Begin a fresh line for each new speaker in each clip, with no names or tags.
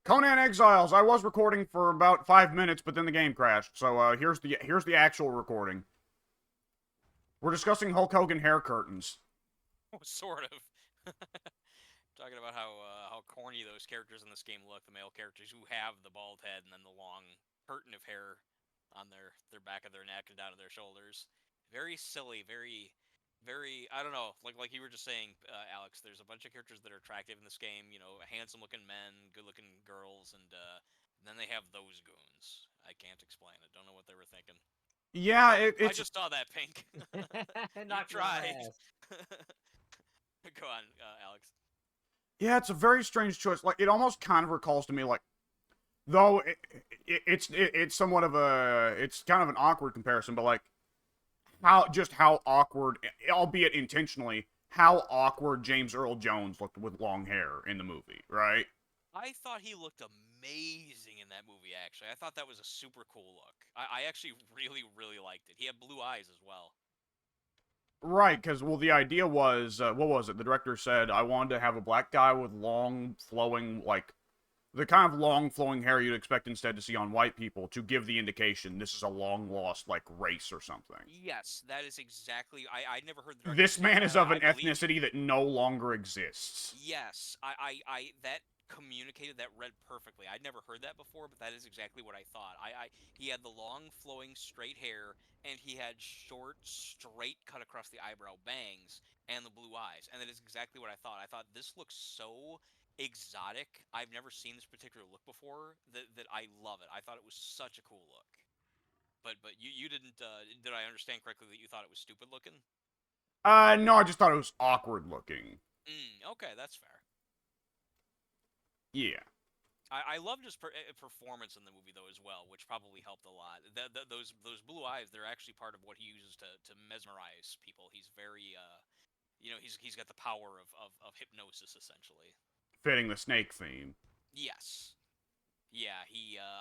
Conan Exiles. I was recording for about 5 minutes, but then the game crashed. So here's the actual recording. We're discussing Hulk Hogan hair curtains.
Sort of. Talking about how corny those characters in this game look, the male characters who have the bald head and then the long curtain of hair on their back of their neck and down to their shoulders. Very silly, very I don't know, like you were just saying, Alex, there's a bunch of characters that are attractive in this game, handsome looking men, good looking girls, and then they have those goons. I can't explain it. Don't know what they were thinking.
Yeah,
Oh, I
it's
just saw that, Pink. You
Knocked me on my
tried.
ass.
Go on, Alex.
yeah, it's a very strange choice. Like it almost kind of recalls to me like though it's somewhat of a it's kind of an awkward comparison, but like how awkward, albeit intentionally, how awkward James Earl Jones looked with long hair in the movie, right?
I thought he looked amazing in that movie, actually. I thought that was a super cool look. I actually really, really liked it. He had blue eyes as well.
Right, because well, the idea was what was it? The director said I wanted to have a black guy with long flowing like the kind of long flowing hair you'd expect instead to see on white people to give the indication this is a long lost like race or something.
Yes, that is exactly. I never heard the director
This
say
man
that.
is of
I
an
believe him.
ethnicity that no longer exists.
Yes, that communicated that read perfectly. I'd never heard that before, but that is exactly what I thought. He had the long, flowing, straight hair, and he had short, straight cut across the eyebrow bangs and the blue eyes, and that is exactly what I thought. I thought this looks so exotic. I've never seen this particular look before. That I love it. I thought it was such a cool look. But you didn't. Did I understand correctly that you thought it was stupid looking?
No, I just thought it was awkward looking.
Okay, that's fair.
Yeah.
I loved his performance in the movie though as well, which probably helped a lot. Those blue eyes, they're actually part of what he uses to mesmerize people. He's very he's got the power of hypnosis essentially.
Fitting the snake theme.
Yes. Yeah,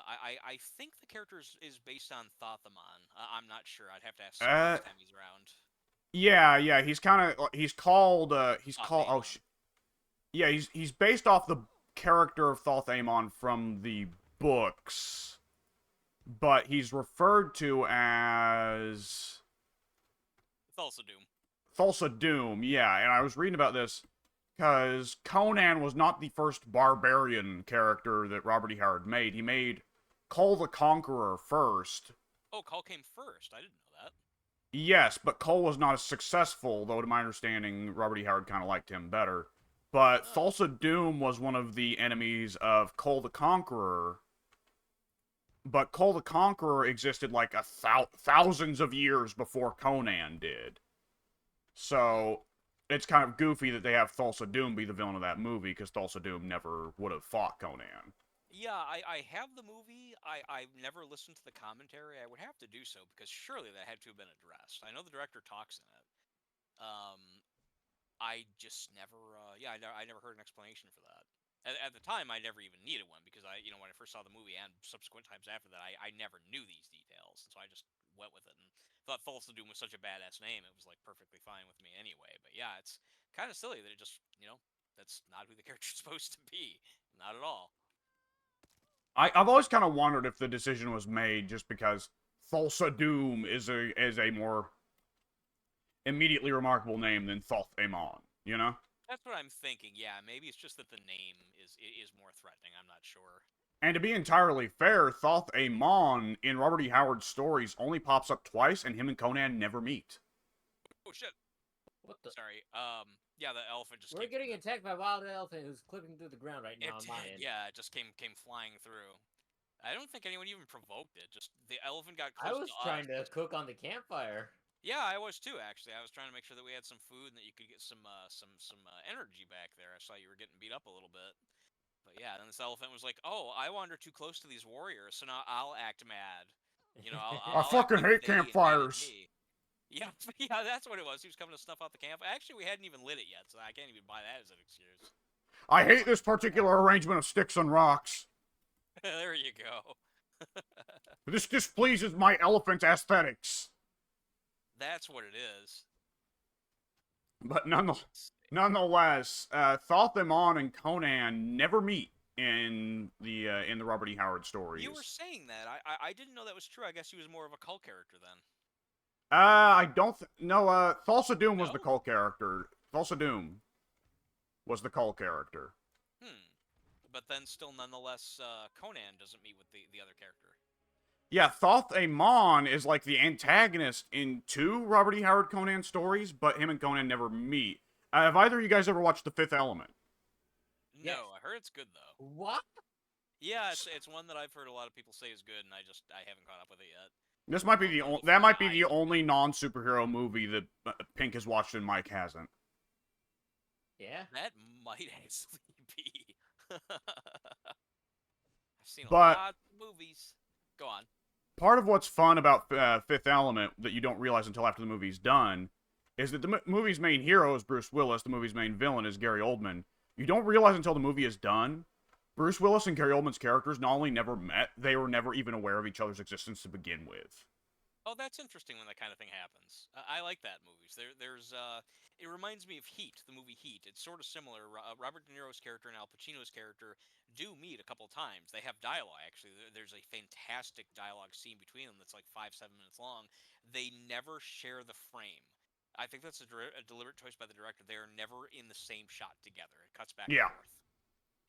I think the character is based on Thothamon. I'm not sure. I'd have to ask Sir
Uh,
next time he's around.
yeah, he's kind of he's called
Thothamon.
yeah, he's based off the character of Thothamon from the books, but he's referred to as
Thulsa Doom.
Thulsa Doom. Yeah, and I was reading about this because Conan was not the first barbarian character that Robert E. Howard made. He made Cole the Conqueror first.
Oh, Call came first. I didn't know that.
Yes, but Cole was not as successful, though to my understanding, Robert E. Howard kind of liked him better. But
Oh.
Thulsa Doom was one of the enemies of Cole the Conqueror. But Cole the Conqueror existed like thousands of years before Conan did. So it's kind of goofy that they have Thulsa Doom be the villain of that movie because Thulsa Doom never would have fought Conan.
Yeah, I have the movie. I've never listened to the commentary. I would have to do so because surely that had to have been addressed. I know the director talks in it. Um, I just never, yeah, I never heard an explanation for that. At the time, I never even needed one because when I first saw the movie and subsequent times after that, I never knew these details, and so I just went with it and thought Thulsa Doom was such a badass name. It was like perfectly fine with me anyway. But yeah, it's kind of silly that it just, that's not who the character's supposed to be. Not at all.
I've always kind of wondered if the decision was made just because Thulsa Doom is a more immediately remarkable name than Thoth Amon, you know?
That's what I'm thinking. Yeah, maybe it's just that the name is more threatening. I'm not sure.
And to be entirely fair, Thoth Amon in Robert E. Howard's stories only pops up twice, and him and Conan never meet.
Oh shit.
What the?
Sorry. Yeah, the elephant just
We're
came
getting
through.
attacked by a wild elephant who's clipping through the ground right now
It
on my
did.
end.
Yeah, it just came flying through. I don't think anyone even provoked it. Just the elephant got
I
close
was
to us.
trying to cook on the campfire.
Yeah, I was too. Actually, I was trying to make sure that we had some food and that you could get some energy back there. I saw you were getting beat up a little bit. But yeah, then this elephant was like, "Oh, I wandered too close to these warriors, so now I'll act mad.
I
I'll act
fucking
like
hate
they invaded
campfires.
me." Yeah, yeah, that's what it was. He was coming to snuff out the camp. Actually, we hadn't even lit it yet, so I can't even buy that as an excuse.
I hate this particular arrangement of sticks and rocks.
There you go.
This displeases my elephant aesthetics.
That's what it is.
But nonetheless, Thoth Amon and Conan never meet. in the Robert E. Howard stories.
You were saying that. I didn't know that was true. I guess he was more of a cult character then.
I don't no. Thulsa Doom was the
No?
cult character. Thulsa Doom was the cult character.
But then still, nonetheless, Conan doesn't meet with the other character.
Yeah, Thoth Amon is like the antagonist in two Robert E. Howard Conan stories, but him and Conan never meet. Have either of you guys ever watched The Fifth Element?
No,
Yes.
I heard it's good though.
What?
Yeah, it's one that I've heard a lot of people say is good, and I haven't caught up with it yet.
This might be that might be the only non-superhero movie that Pink has watched and Mike hasn't.
Yeah.
That might actually be. I've seen a
But-
lot of movies. Go on.
Part of what's fun about Fifth Element that you don't realize until after the movie's done is that the movie's main hero is Bruce Willis, the movie's main villain is Gary Oldman. You don't realize until the movie is done, Bruce Willis and Gary Oldman's characters not only never met, they were never even aware of each other's existence to begin with.
Oh, that's interesting when that kind of thing happens. I like that movies. It reminds me of Heat, the movie Heat. It's sort of similar. Robert De Niro's character and Al Pacino's character do meet a couple times. They have dialogue, actually. There's a fantastic dialogue scene between them that's like 5-7 minutes long. They never share the frame. I think that's a deliberate choice by the director. They are never in the same shot together. It cuts back
Yeah.
and forth.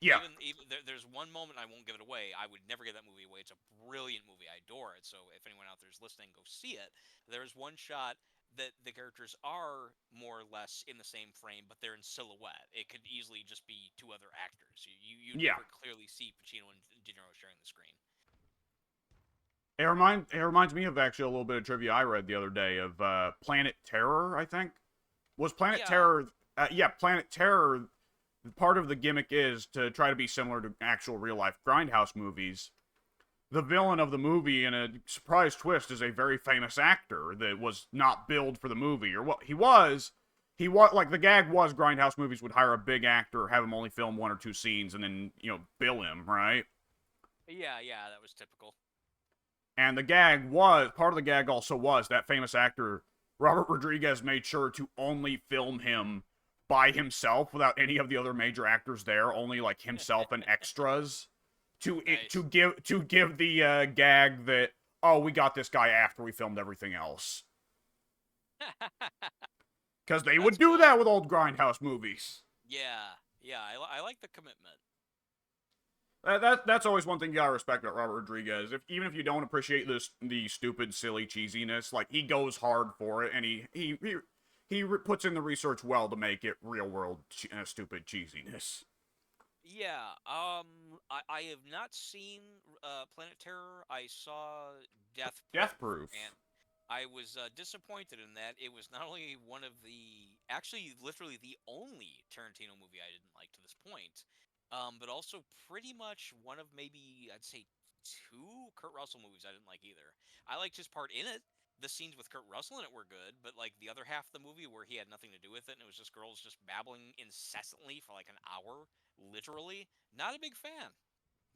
Yeah.
Even there's one moment, I won't give it away. I would never give that movie away. It's a brilliant movie. I adore it. So if anyone out there is listening, go see it. There's one shot that the characters are more or less in the same frame, but they're in silhouette. It could easily just be two other actors. You
Yeah.
never clearly see Pacino and De Niro sharing the screen.
It reminds me of actually a little bit of trivia I read the other day of Planet Terror, I think. Was Planet
Yeah.
Terror... Planet Terror, part of the gimmick is to try to be similar to actual real-life Grindhouse movies. The villain of the movie, in a surprise twist, is a very famous actor that was not billed for the movie. Or what he was, like, the gag was Grindhouse movies would hire a big actor, have him only film 1 or 2 scenes, and then, bill him, right?
Yeah, that was typical.
And part of the gag also was that famous actor, Robert Rodriguez, made sure to only film him by himself without any of the other major actors there, only like himself and extras to give the gag that, oh, we got this guy after we filmed everything else. Because they would do that with old Grindhouse movies.
Yeah, I like the commitment.
That's always one thing you gotta respect about Robert Rodriguez. Even if you don't appreciate the stupid, silly cheesiness, like, he goes hard for it, and he puts in the research well to make it real world stupid cheesiness.
Yeah, I have not seen Planet Terror. I saw Death
Proof.
and I was disappointed in that. It was not only one of actually, literally the only Tarantino movie I didn't like to this point, but also pretty much one of maybe, I'd say, 2 Kurt Russell movies I didn't like either. I liked his part in it. The scenes with Kurt Russell in it were good, but like the other half of the movie where he had nothing to do with it and it was just girls just babbling incessantly for like an hour, literally, not a big fan.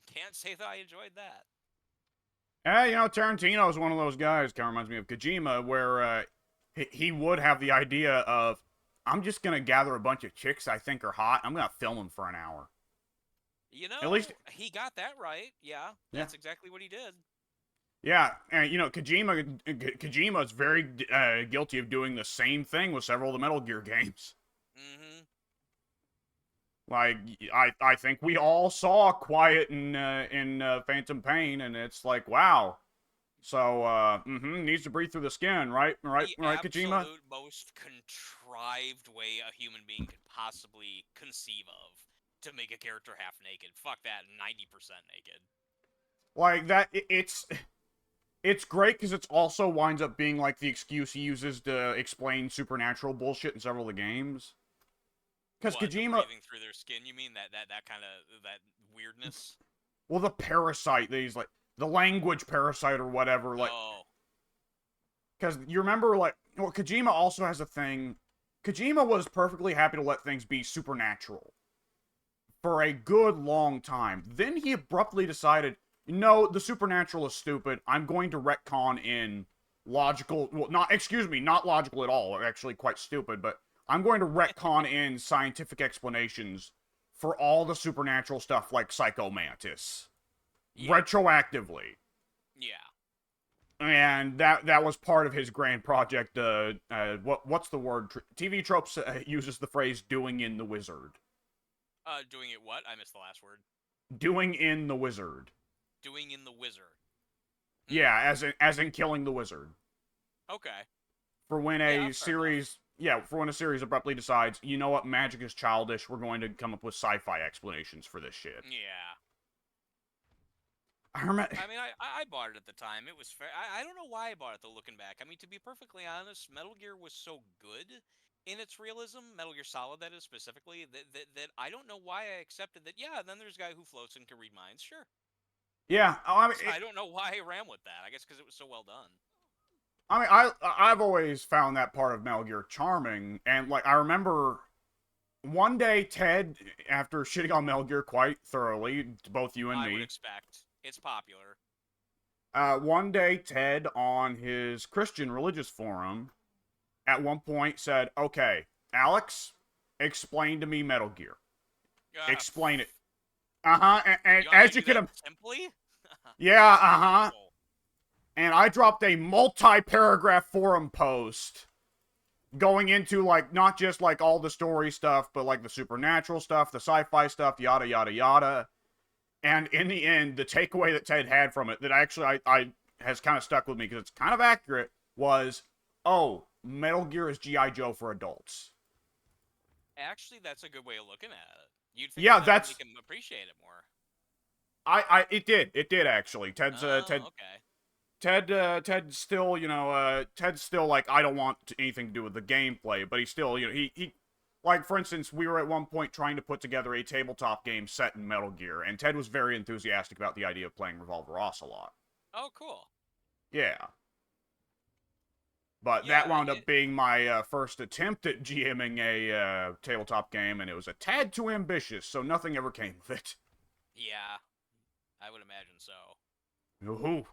Can't say that I enjoyed that.
Tarantino is one of those guys, kind of reminds me of Kojima, where he would have the idea of, I'm just going to gather a bunch of chicks I think are hot, I'm going to film them for an hour.
At least he got that right. Yeah, that's exactly what he did.
Yeah, and Kojima is very guilty of doing the same thing with several of the Metal Gear games.
Mm-hmm.
Like, I think we all saw Quiet in Phantom Pain, and it's like, wow. So, needs to breathe through the skin, right? Right, Kojima?
The absolute most contrived way a human being could possibly conceive of to make a character half naked. Fuck that, 90% naked.
Like, that, it's great because it also winds up being like the excuse he uses to explain supernatural bullshit in several of the games. Because Kojima
breathing through their skin, you mean that kind of that weirdness?
Well, the parasite that he's like, the language parasite or whatever, like.
Oh.
Because you remember, like, well, Kojima also has a thing. Kojima was perfectly happy to let things be supernatural for a good long time. Then he abruptly decided, no, the supernatural is stupid. I'm going to retcon in logical, well, not logical at all, actually quite stupid, but I'm going to retcon in scientific explanations for all the supernatural stuff like Psycho Mantis.
Yeah.
Retroactively.
Yeah.
And that was part of his grand project. What's the word? TV Tropes uses the phrase "doing in the wizard."
Doing it what? I missed the last word.
Doing in the wizard.
Doing in the wizard.
Yeah, as in killing the wizard.
Okay.
For when
Yeah,
a
fair enough.
series, for when a series abruptly decides, you know what, magic is childish. We're going to come up with sci-fi explanations for this shit.
Yeah.
I remember.
I mean, I bought it at the time. It was fair. I don't know why I bought it, though, looking back. I mean, to be perfectly honest, Metal Gear was so good in its realism, Metal Gear Solid, that is, specifically, that I don't know why I accepted that, yeah, and then there's a guy who floats and can read minds. Sure.
Yeah, I mean,
I don't know why I ran with that. I guess because it was so well done.
I've always found that part of Metal Gear charming, and like I remember one day Ted, after shitting on Metal Gear quite thoroughly, both you and
I would
me,
expect. It's popular.
one day Ted on his Christian religious forum, at one point said, "Okay, Alex, explain to me Metal Gear. Explain it." And
You want me
as
to
you
do
can,
that simply?
yeah,
Cool.
and I dropped a multi-paragraph forum post going into like not just like all the story stuff, but like the supernatural stuff, the sci-fi stuff, yada yada yada. And in the end, the takeaway that Ted had from it that actually I has kind of stuck with me because it's kind of accurate was, oh, Metal Gear is G.I. Joe for adults.
Actually, that's a good way of looking at it. You'd think
Yeah,
that would
that's
make him appreciate it more.
it did actually.
Oh, okay.
Ted's still, Ted's still like, I don't want anything to do with the gameplay, but he's still, he like, for instance, we were at one point trying to put together a tabletop game set in Metal Gear, and Ted was very enthusiastic about the idea of playing Revolver Ocelot.
Oh, cool.
Yeah. But
Yeah,
that wound up being my first attempt at GMing a tabletop game, and it was a tad too ambitious, so nothing ever came of it.
Yeah, I would imagine so.
Ooh.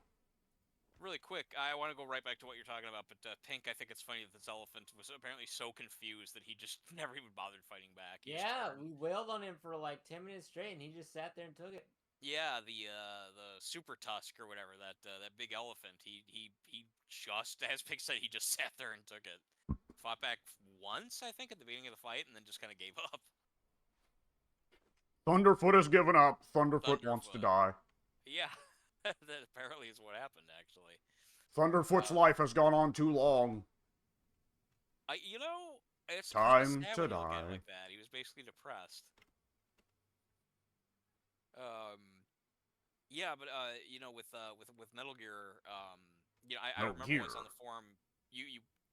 Really quick, I want to go right back to what you're talking about, but Pink, I think it's funny that this elephant was apparently so confused that he just never even bothered fighting back.
Yeah, we wailed on him for like 10 minutes straight, and he just sat there and took it.
Yeah, the super tusk or whatever, that big elephant. He just, as Pink said, he just sat there and took it. Fought back once, I think, at the beginning of the fight, and then just kind of gave up.
Thunderfoot has given up. Thunderfoot wants to die.
Yeah, that apparently is what happened, actually.
Thunderfoot's life has gone on too long.
It's
Time
kind of sad
to
when you look at it
die.
like that. He was basically depressed. Yeah, but with Metal Gear, I
Metal
remember
Gear.
once on the forum,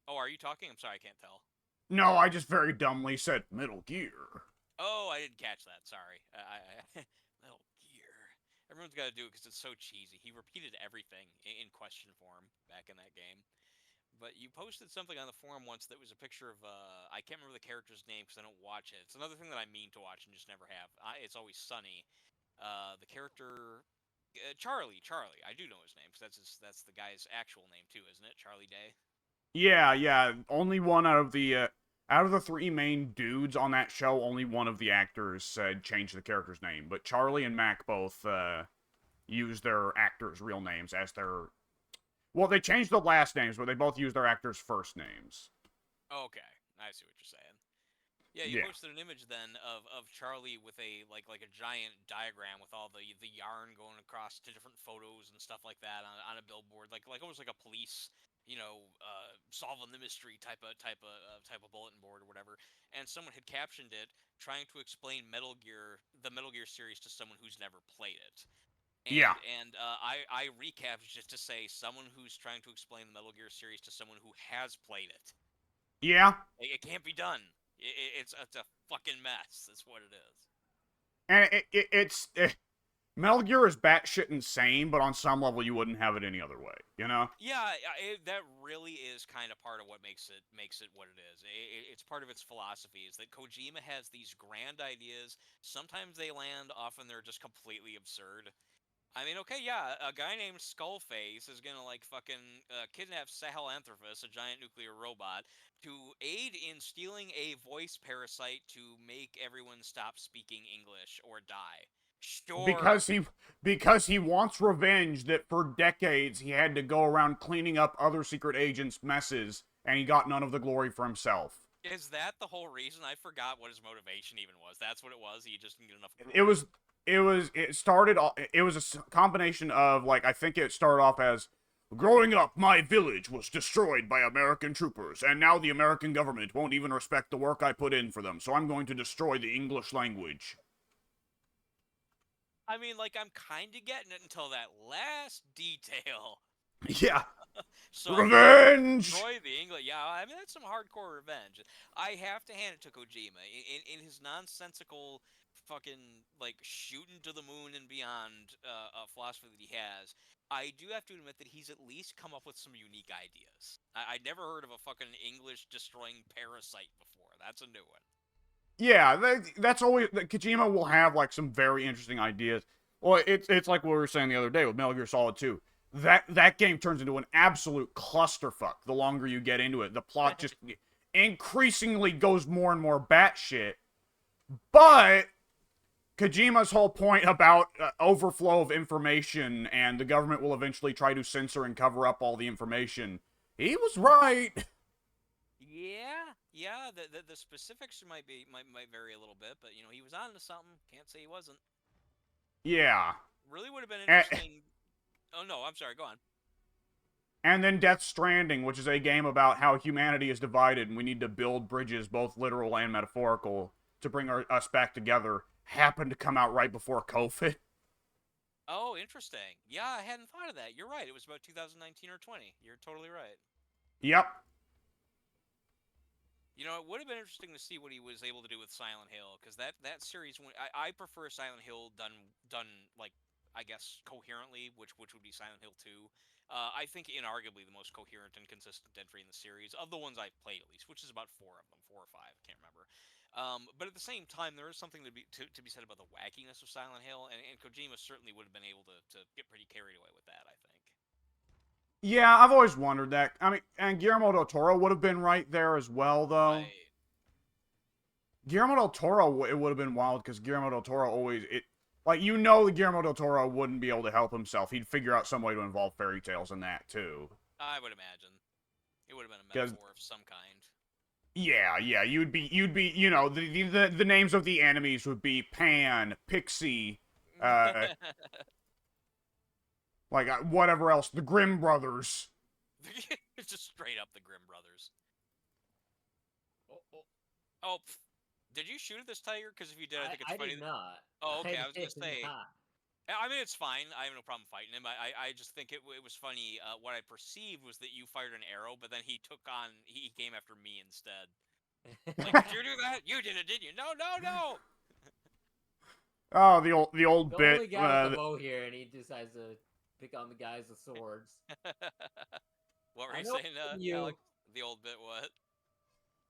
oh, are you talking? I'm sorry, I can't tell.
No, I just very dumbly said Metal Gear.
Oh, I didn't catch that. Sorry. Metal Gear. Everyone's got to do it because it's so cheesy. He repeated everything in question form back in that game. But you posted something on the forum once that was a picture of, I can't remember the character's name because I don't watch it. It's another thing that I mean to watch and just never have. It's always Sunny. The character, Charlie. I do know his name because that's the guy's actual name too, isn't it? Charlie Day.
Yeah. Only one out of the three main dudes on that show, only one of the actors said change the character's name. But Charlie and Mac both use their actors' real names as their. Well, they changed the last names, but they both use their actors' first names.
Okay, I see what you're saying. Yeah, you posted an image then of Charlie with a like a giant diagram with all the yarn going across to different photos and stuff like that on a billboard, like almost like a police, solving the mystery type of bulletin board or whatever. And someone had captioned it trying to explain the Metal Gear series to someone who's never played it. And I recapped just to say someone who's trying to explain the Metal Gear series to someone who has played it.
Yeah.
It can't be done. It's a fucking mess. That's what it is.
And it's Metal Gear is batshit insane, but on some level you wouldn't have it any other way, you know?
Yeah, that really is kind of part of what makes it what it is. It's part of its philosophy is that Kojima has these grand ideas. Sometimes they land, often they're just completely absurd. I mean, okay, yeah, a guy named Skullface is gonna like fucking kidnap Sahelanthropus, a giant nuclear robot, to aid in stealing a voice parasite to make everyone stop speaking English or die. Sure.
because he wants revenge that for decades he had to go around cleaning up other secret agents' messes, and he got none of the glory for himself.
Is that the whole reason? I forgot what his motivation even was. That's what it was. He just didn't get enough
It
glory.
was it was a combination of, like, I think it started off as, growing up, my village was destroyed by American troopers, and now the American government won't even respect the work I put in for them, so I'm going to destroy the English language.
I mean, like, I'm kind of getting it until that last detail.
Yeah.
So I'm going to
Revenge!
destroy the English. Yeah, I mean, that's some hardcore revenge. I have to hand it to Kojima. In his nonsensical fucking, like, shooting to the moon and beyond philosophy that he has, I do have to admit that he's at least come up with some unique ideas. I'd never heard of a fucking English destroying parasite before. That's a new one.
Yeah, that's always, Kojima will have, like, some very interesting ideas. Well, it's like what we were saying the other day with Metal Gear Solid 2. That game turns into an absolute clusterfuck the longer you get into it. The plot just increasingly goes more and more batshit. But Kojima's whole point about overflow of information and the government will eventually try to censor and cover up all the information, he was right.
Yeah. The specifics might vary a little bit, but he was on to something. Can't say he wasn't.
Yeah.
Really would have been
And,
interesting. Oh no, I'm sorry. Go on.
and then Death Stranding, which is a game about how humanity is divided and we need to build bridges, both literal and metaphorical, to bring us back together, happened to come out right before COVID.
Oh, interesting. Yeah, I hadn't thought of that. You're right. It was about 2019 or 20. You're totally right.
Yep.
It would have been interesting to see what he was able to do with Silent Hill, because that series, I prefer Silent Hill done like, I guess, coherently, which would be Silent Hill 2. I think inarguably the most coherent and consistent entry in the series of the ones I've played, at least, which is about four of them, 4 or 5, can't remember. But at the same time, there is something to be said about the wackiness of Silent Hill, and Kojima certainly would have been able to get pretty carried away with that, I think.
Yeah, I've always wondered that. I mean, and Guillermo del Toro would have been right there as well, though.
Right.
Guillermo del Toro, it would have been wild because Guillermo del Toro always like, that Guillermo del Toro wouldn't be able to help himself. He'd figure out some way to involve fairy tales in that too.
I would imagine. It would have been a
Because
metaphor of some kind.
yeah, the names of the enemies would be Pan, Pixie, uh, like whatever else, the Grimm brothers.
It's just straight up the Grimm brothers.
Oh, oh,
Oh, did you shoot at this tiger? Because if you did, I think it's
I
funny.
did not.
Oh, okay. I
I
was gonna
did
say.
not.
I mean, it's fine. I have no problem fighting him. I just think it was funny. What I perceived was that you fired an arrow, but then he took on. He came after me instead. Like, did you do that? You did it, didn't you? No, no, no.
Oh, the old
The
bit.
only guy with the bow here, and he decides to pick on the guys with swords.
What were
I
you
know
saying,
you.
Alex? The old bit what?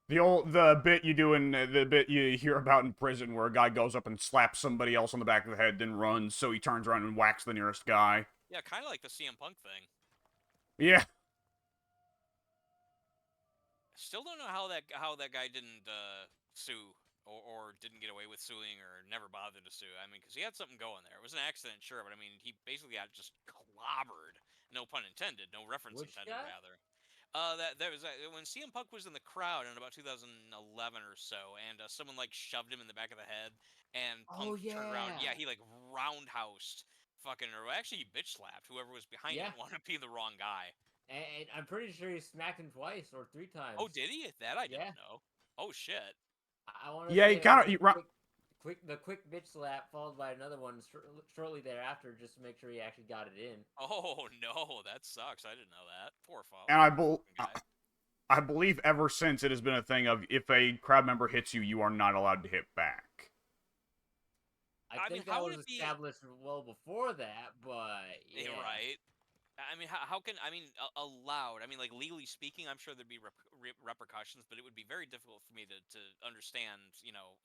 The bit you do in the bit you hear about in prison where a guy goes up and slaps somebody else on the back of the head, then runs, so he turns around and whacks the nearest guy.
Yeah, kind of like the CM Punk thing.
Yeah.
Still don't know how that guy didn't sue or didn't get away with suing or never bothered to sue. I mean, because he had something going there. It was an accident, sure, but I mean, he basically got just clobbered. No pun intended. No reference
Which
intended,
guy?
rather. That was when CM Punk was in the crowd in about 2011 or so, and someone like shoved him in the back of the head, and
Oh
Punk turned around.
yeah.
Yeah, he like roundhoused fucking, or actually he bitch slapped whoever was behind
Yeah.
him. Wanted to be the wrong guy.
And I'm pretty sure he smacked him twice or 3 times.
Oh, did he? That I
Yeah.
didn't know. Oh shit.
I want to
Yeah,
say
he
it
kind
was
of
the quick bitch slap followed by another one shortly thereafter, just to make sure he actually got it in.
Oh no, that sucks. I didn't know that.
and
Guy.
I believe ever since it has been a thing of, if a crowd member hits you, you are not allowed to hit back.
I
I mean,
think
how
that
would
was
it be?
established well before that, but
Yeah,
yeah.
right. I mean, how can I mean allowed? I mean, like legally speaking, I'm sure there'd be repercussions, but it would be very difficult for me to understand.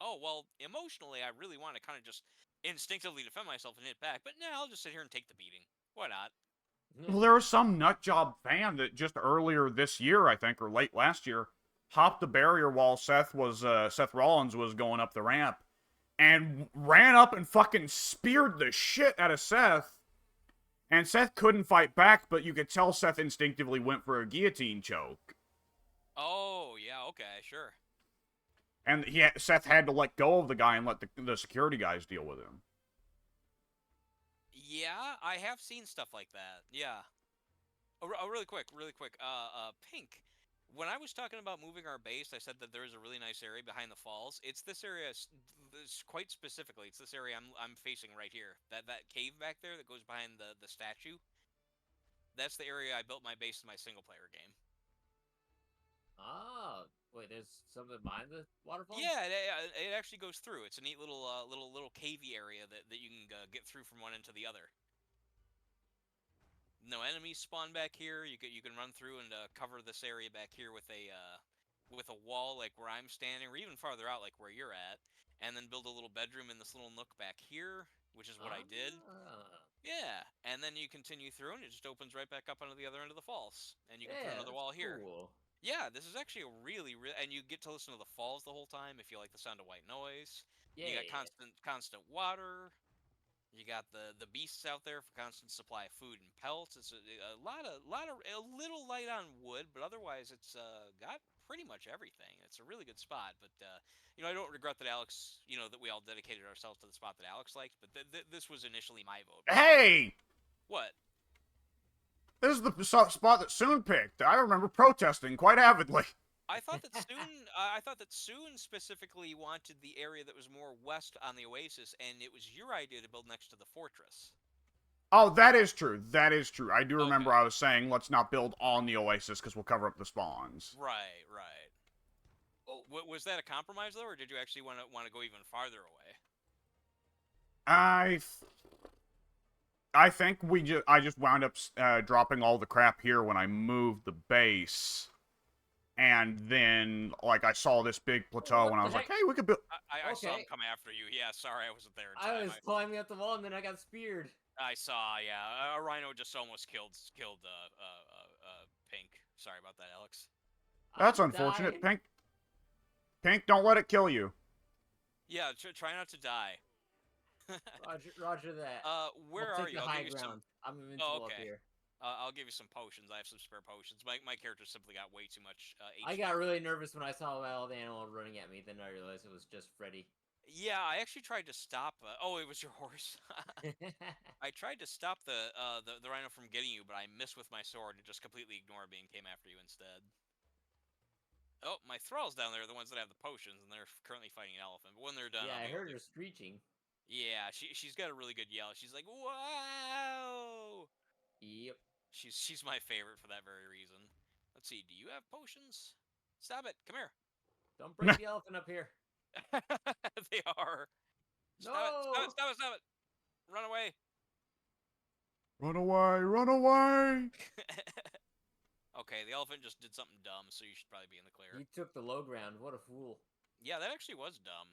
Oh well, emotionally, I really want to kind of just instinctively defend myself and hit back, but now I'll just sit here and take the beating. Why not?
Well, there was some nutjob fan that just earlier this year, I think, or late last year, hopped the barrier while Seth Rollins was going up the ramp, and ran up and fucking speared the shit out of Seth. And Seth couldn't fight back, but you could tell Seth instinctively went for a guillotine choke.
Oh yeah, okay, sure.
And Seth had to let go of the guy and let the security guys deal with him.
Yeah, I have seen stuff like that. Yeah. Oh, really quick, really quick. Pink. When I was talking about moving our base, I said that there is a really nice area behind the falls. It's this area, quite specifically. It's this area I'm facing right here. That cave back there that goes behind the statue. That's the area I built my base in my single player game.
Oh, wait, there's something behind the waterfall?
Yeah, it actually goes through. It's a neat little cavey area that you can get through from one end to the other. No enemies spawn back here. You can run through and cover this area back here with a wall like where I'm standing, or even farther out like where you're at, and then build a little bedroom in this little nook back here, which is what I did.
Ah,
Yeah, and then you continue through, and it just opens right back up onto the other end of the falls, and you can put
yeah,
another
that's
wall here.
cool.
Yeah, this is actually a really, and you get to listen to the falls the whole time if you like the sound of white noise. You got
Yeah.
constant water. You got the beasts out there for constant supply of food and pelts. It's a little light on wood, but otherwise it's got pretty much everything. It's a really good spot. But I don't regret that Alex, that we all dedicated ourselves to the spot that Alex liked. But this was initially my vote.
Hey!
What?
This is the spot that Soon picked. I remember protesting quite avidly.
I thought that Soon specifically wanted the area that was more west on the Oasis, and it was your idea to build next to the fortress.
Oh, that is true. That is true. I do remember
Okay.
I was saying let's not build on the Oasis because we'll cover up the spawns.
Right, right. Oh, was that a compromise though, or did you actually want to go even farther away?
I I think I just wound up dropping all the crap here when I moved the base, and then like I saw this big plateau
What
and I
the
was like,
heck?
hey, we could build.
I saw him
Okay.
come after you. Yeah, sorry, I wasn't there in
I
time.
was climbing up the wall and then I got speared.
I saw. Yeah, a rhino just almost killed Pink. Sorry about that, Alex.
That's
I'm
unfortunate.
dying.
Pink, don't let it kill you.
Yeah, try not to die.
Roger that.
Where
I'll
are
take
you?
the
I'll
high
give you some.
ground. I'm
Oh,
invincible up
okay.
here.
I'll give you some potions. I have some spare potions. My character simply got way too much
I
HP.
got really nervous when I saw all the animals running at me. Then I realized it was just Freddy.
Yeah, I actually tried to stop. Oh, it was your horse. I tried to stop the rhino from getting you, but I missed with my sword and just completely ignored me and came after you instead. Oh, my thralls down there are the ones that have the potions, and they're currently fighting an elephant. But when they're done,
Yeah,
I'll
I
be able
heard
to.
her screeching.
Yeah, she's got a really good yell. She's like, "Wow!"
Yep.
She's my favorite for that very reason. Let's see. Do you have potions? Stop it! Come here.
Don't break the elephant up here.
They are. Stop it! Stop it!
No!
Stop it! Stop it! Run away!
Run away! Run away!
Okay, the elephant just did something dumb, so you should probably be in the clear.
He took the low ground. What a fool.
Yeah, that actually was dumb.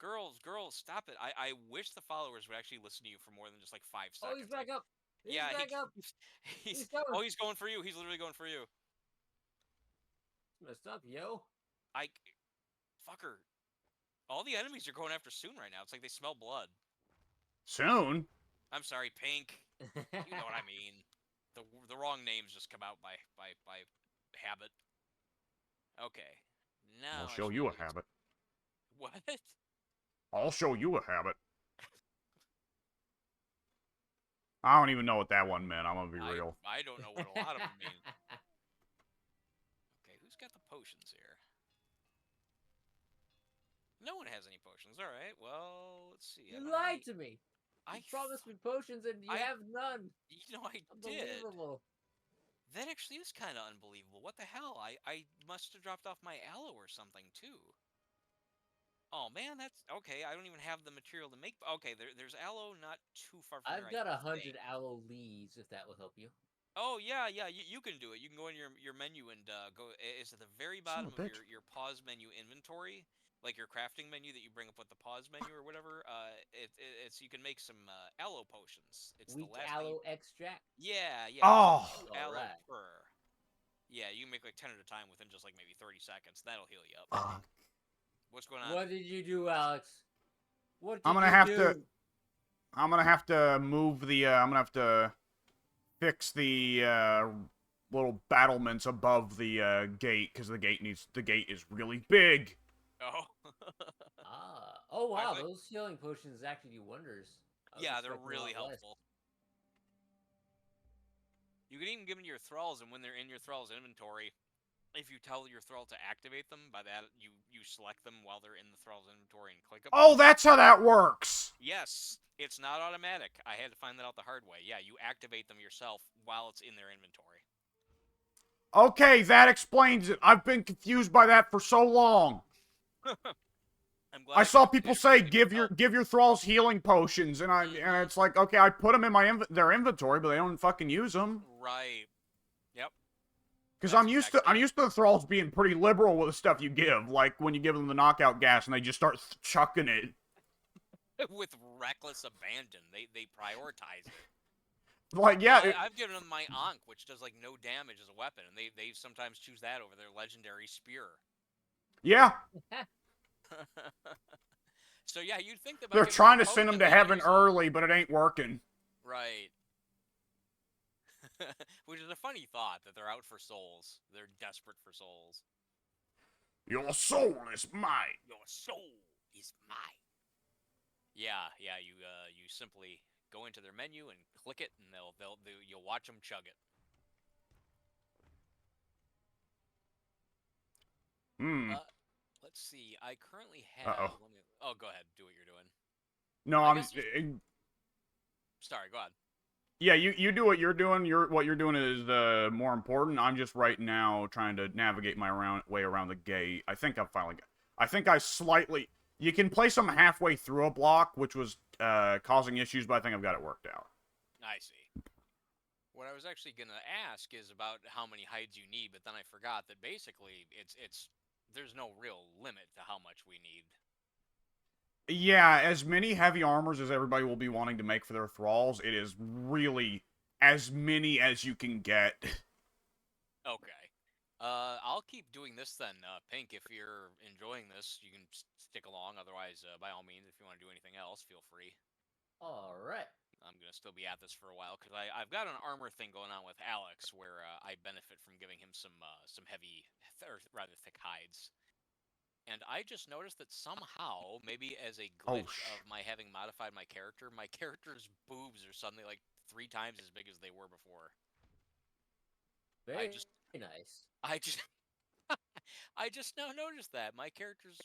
Girls, stop it. I wish the followers would actually listen to you for more than just like 5
Oh,
seconds.
he's back up. He's
Yeah,
back up.
he's
He's coming.
oh, he's going for you. He's literally going for you.
Messed up, yo.
I fucker. All the enemies are going after Soon right now. It's like they smell blood.
Soon.
I'm sorry, Pink. You know what I mean. The wrong names just come out by habit. Okay. Now
I'll
I
show
should
you a
be able to-
habit.
What?
I'll show you a habit. I don't even know what that one meant. I'm gonna be real.
I don't know what a lot of them mean. Okay, who's got the potions here? No one has any potions. All right. Well, let's see.
You lied to me.
I
You promised me potions and you have none.
I did.
Unbelievable.
That actually is kind of unbelievable. What the hell? I must have dropped off my aloe or something too. Oh man, that's okay. I don't even have the material to make. Okay, there's aloe not too far from here,
I've
I
got
think.
100 aloe leaves, if that will help you.
Oh yeah, yeah. You can do it. You can go in your menu and go. It's at the very
Son
bottom
of a
of
bitch.
your pause menu inventory, like your crafting menu that you bring up with the pause menu or whatever. It's you can make some aloe potions. It's the
Weak
last thing.
aloe extract.
Yeah, yeah. You said
Oh,
two
All
aloe
right.
per. Yeah, you can make like 10 at a time within just like maybe 30 seconds. That'll heal you up.
fuck.
What's going on?
What did you do, Alex? What
I'm
did
gonna
you
have to.
do?
I'm gonna have to move the. I'm gonna have to fix the little battlements above the gate because the gate is really big.
Oh.
Ah. Oh,
I
wow.
think
Those healing potions actually do wonders. I was
yeah, they're
expecting a
really
lot less.
helpful. You can even give them to your thralls, and when they're in your thrall's inventory, if you tell your thrall to activate them, by that you select them while they're in the thrall's inventory and click them.
Oh, that's how that works.
Yes, it's not automatic. I had to find that out the hard way. Yeah, you activate them yourself while it's in their inventory.
Okay, that explains it. I've been confused by that for so long.
I'm glad
I
I could
saw
have
people say
inadvertently been of
give
help.
your thralls healing potions, and
Mm-hmm.
it's like, okay, I put them in their inventory, but they don't fucking use them.
Right. Yep.
Because
That's
I'm
exactly
used to the thralls being pretty liberal with the stuff you give, like when you give them the knockout gas and they just start chucking it.
it. With reckless abandon, they prioritize it.
Like,
Hell,
yeah,
I've given them my Ankh, which does like no damage as a weapon, and they sometimes choose that over their legendary spear.
yeah.
So yeah, you'd think that by
They're
giving them
trying
a
to send them
potion,
to
they could
heaven
use them.
early, but it ain't working.
Right. Which is a funny thought that they're out for souls. They're desperate for souls.
Your soul is mine.
Your soul is mine. Yeah, yeah. You simply go into their menu and click it, and you'll watch them chug it.
Hmm.
Uh, let's see. I currently
Uh
have.
oh.
Let me. Oh, go ahead. Do what you're doing.
No,
I
I'm.
guess there's. Sorry. Go ahead.
Yeah, you do what you're doing. What you're doing is more important. I'm just right now trying to navigate my way around the gate. I think I'm finally. I think I slightly. You can place them halfway through a block, which was causing issues, but I think I've got it worked out.
I see. What I was actually gonna ask is about how many hides you need, but then I forgot that basically it's there's no real limit to how much we need.
Yeah, as many heavy armors as everybody will be wanting to make for their thralls, it is really as many as you can get.
Okay. I'll keep doing this then, Pink. If you're enjoying this, you can stick along. Otherwise, by all means, if you want to do anything else, feel free.
All right.
I'm gonna still be at this for a while because I've got an armor thing going on with Alex where I benefit from giving him some heavy or rather thick hides. And I just noticed that somehow, maybe as a
Oh,
glitch of my having modified my character's boobs are suddenly like 3 times as big as they were before. I
Very
just,
nice.
I just, I just now noticed that my character's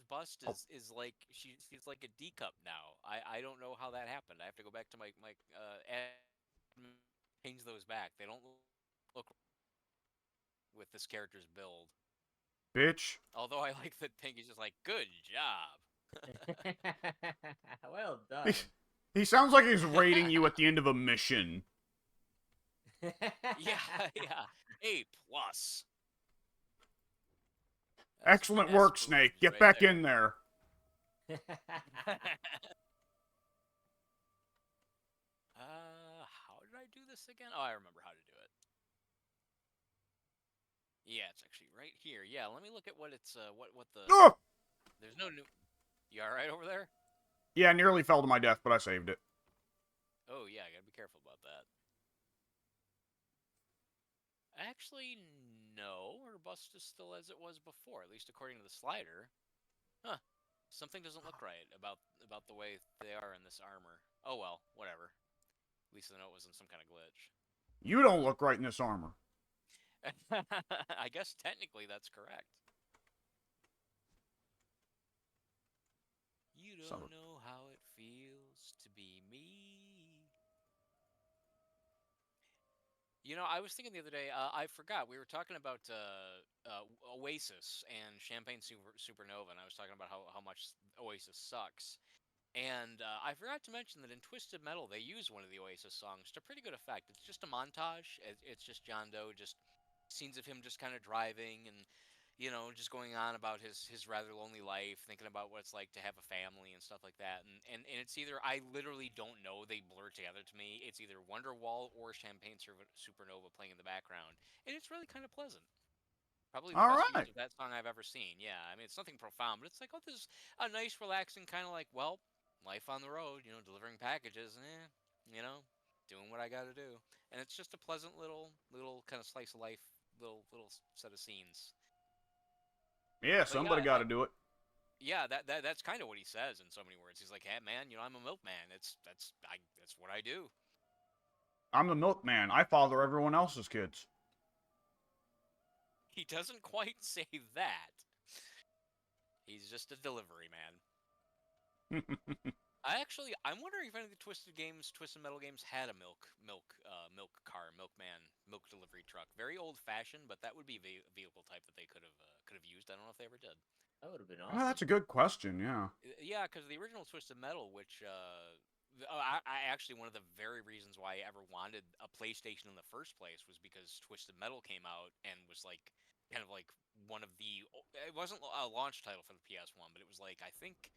bust
oh,
is like she's like a D cup now. I don't know how that happened. I have to go back to my change those back. They don't look with this character's build.
bitch.
Although I like that Pink is just like good job.
Well
He,
done.
he sounds like he's rating you at the end of a mission.
Yeah, yeah. A plus. That's some
Excellent
S
work, Snake.
boobs
Get
right
back
there.
in there.
How did I do this again? Oh, I remember how to do it. Yeah, it's actually right here. Yeah, let me look at what it's what the
Ugh!
there's no new. You all right over there?
Yeah, nearly fell to my death, but I saved it.
Oh yeah, I gotta be careful about that. Actually, no. Her bust is still as it was before, at least according to the slider. Huh. Something doesn't look right about the way they are in this armor. Oh well, whatever. At least I know it wasn't some kind of glitch.
You don't look right in this armor.
I guess technically that's correct. You
Son
don't
of
know how it feels to be me. I was thinking the other day. I forgot we were talking about Oasis and Champagne Supernova, and I was talking about how much Oasis sucks. And I forgot to mention that in Twisted Metal they use one of the Oasis songs to pretty good effect. It's just a montage. It's just John Doe, just scenes of him just kind of driving and just going on about his rather lonely life, thinking about what it's like to have a family and stuff like that. And it's either, I literally don't know, they blur together to me. It's either Wonderwall or Champagne Supernova playing in the background, and it's really kind of pleasant. Probably the
All
best use
right.
of that song I've ever seen. Yeah, I mean, it's nothing profound, but it's like, oh, this is a nice, relaxing kind of like, well, life on the road, delivering packages, doing what I got to do. And it's just a pleasant little kind of slice of life, little set of scenes.
Yeah,
But
somebody got to do it.
yeah, that's kind of what he says in so many words. He's like, "Hey, man, I'm a milkman. That's what I do."
I'm the milkman. I father everyone else's kids.
He doesn't quite say that. He's just a delivery man. I'm wondering if any of the Twisted Metal games had a milk car, milkman, milk delivery truck. Very old fashioned, but that would be a vehicle type that they could have used. I don't know if they ever did.
That would have been
Oh,
awesome.
that's a good question. Yeah.
Yeah, because the original Twisted Metal, which I actually, one of the very reasons why I ever wanted a PlayStation in the first place was because Twisted Metal came out and was like kind of like one of the. It wasn't a launch title for the PS1, but it was like, I think.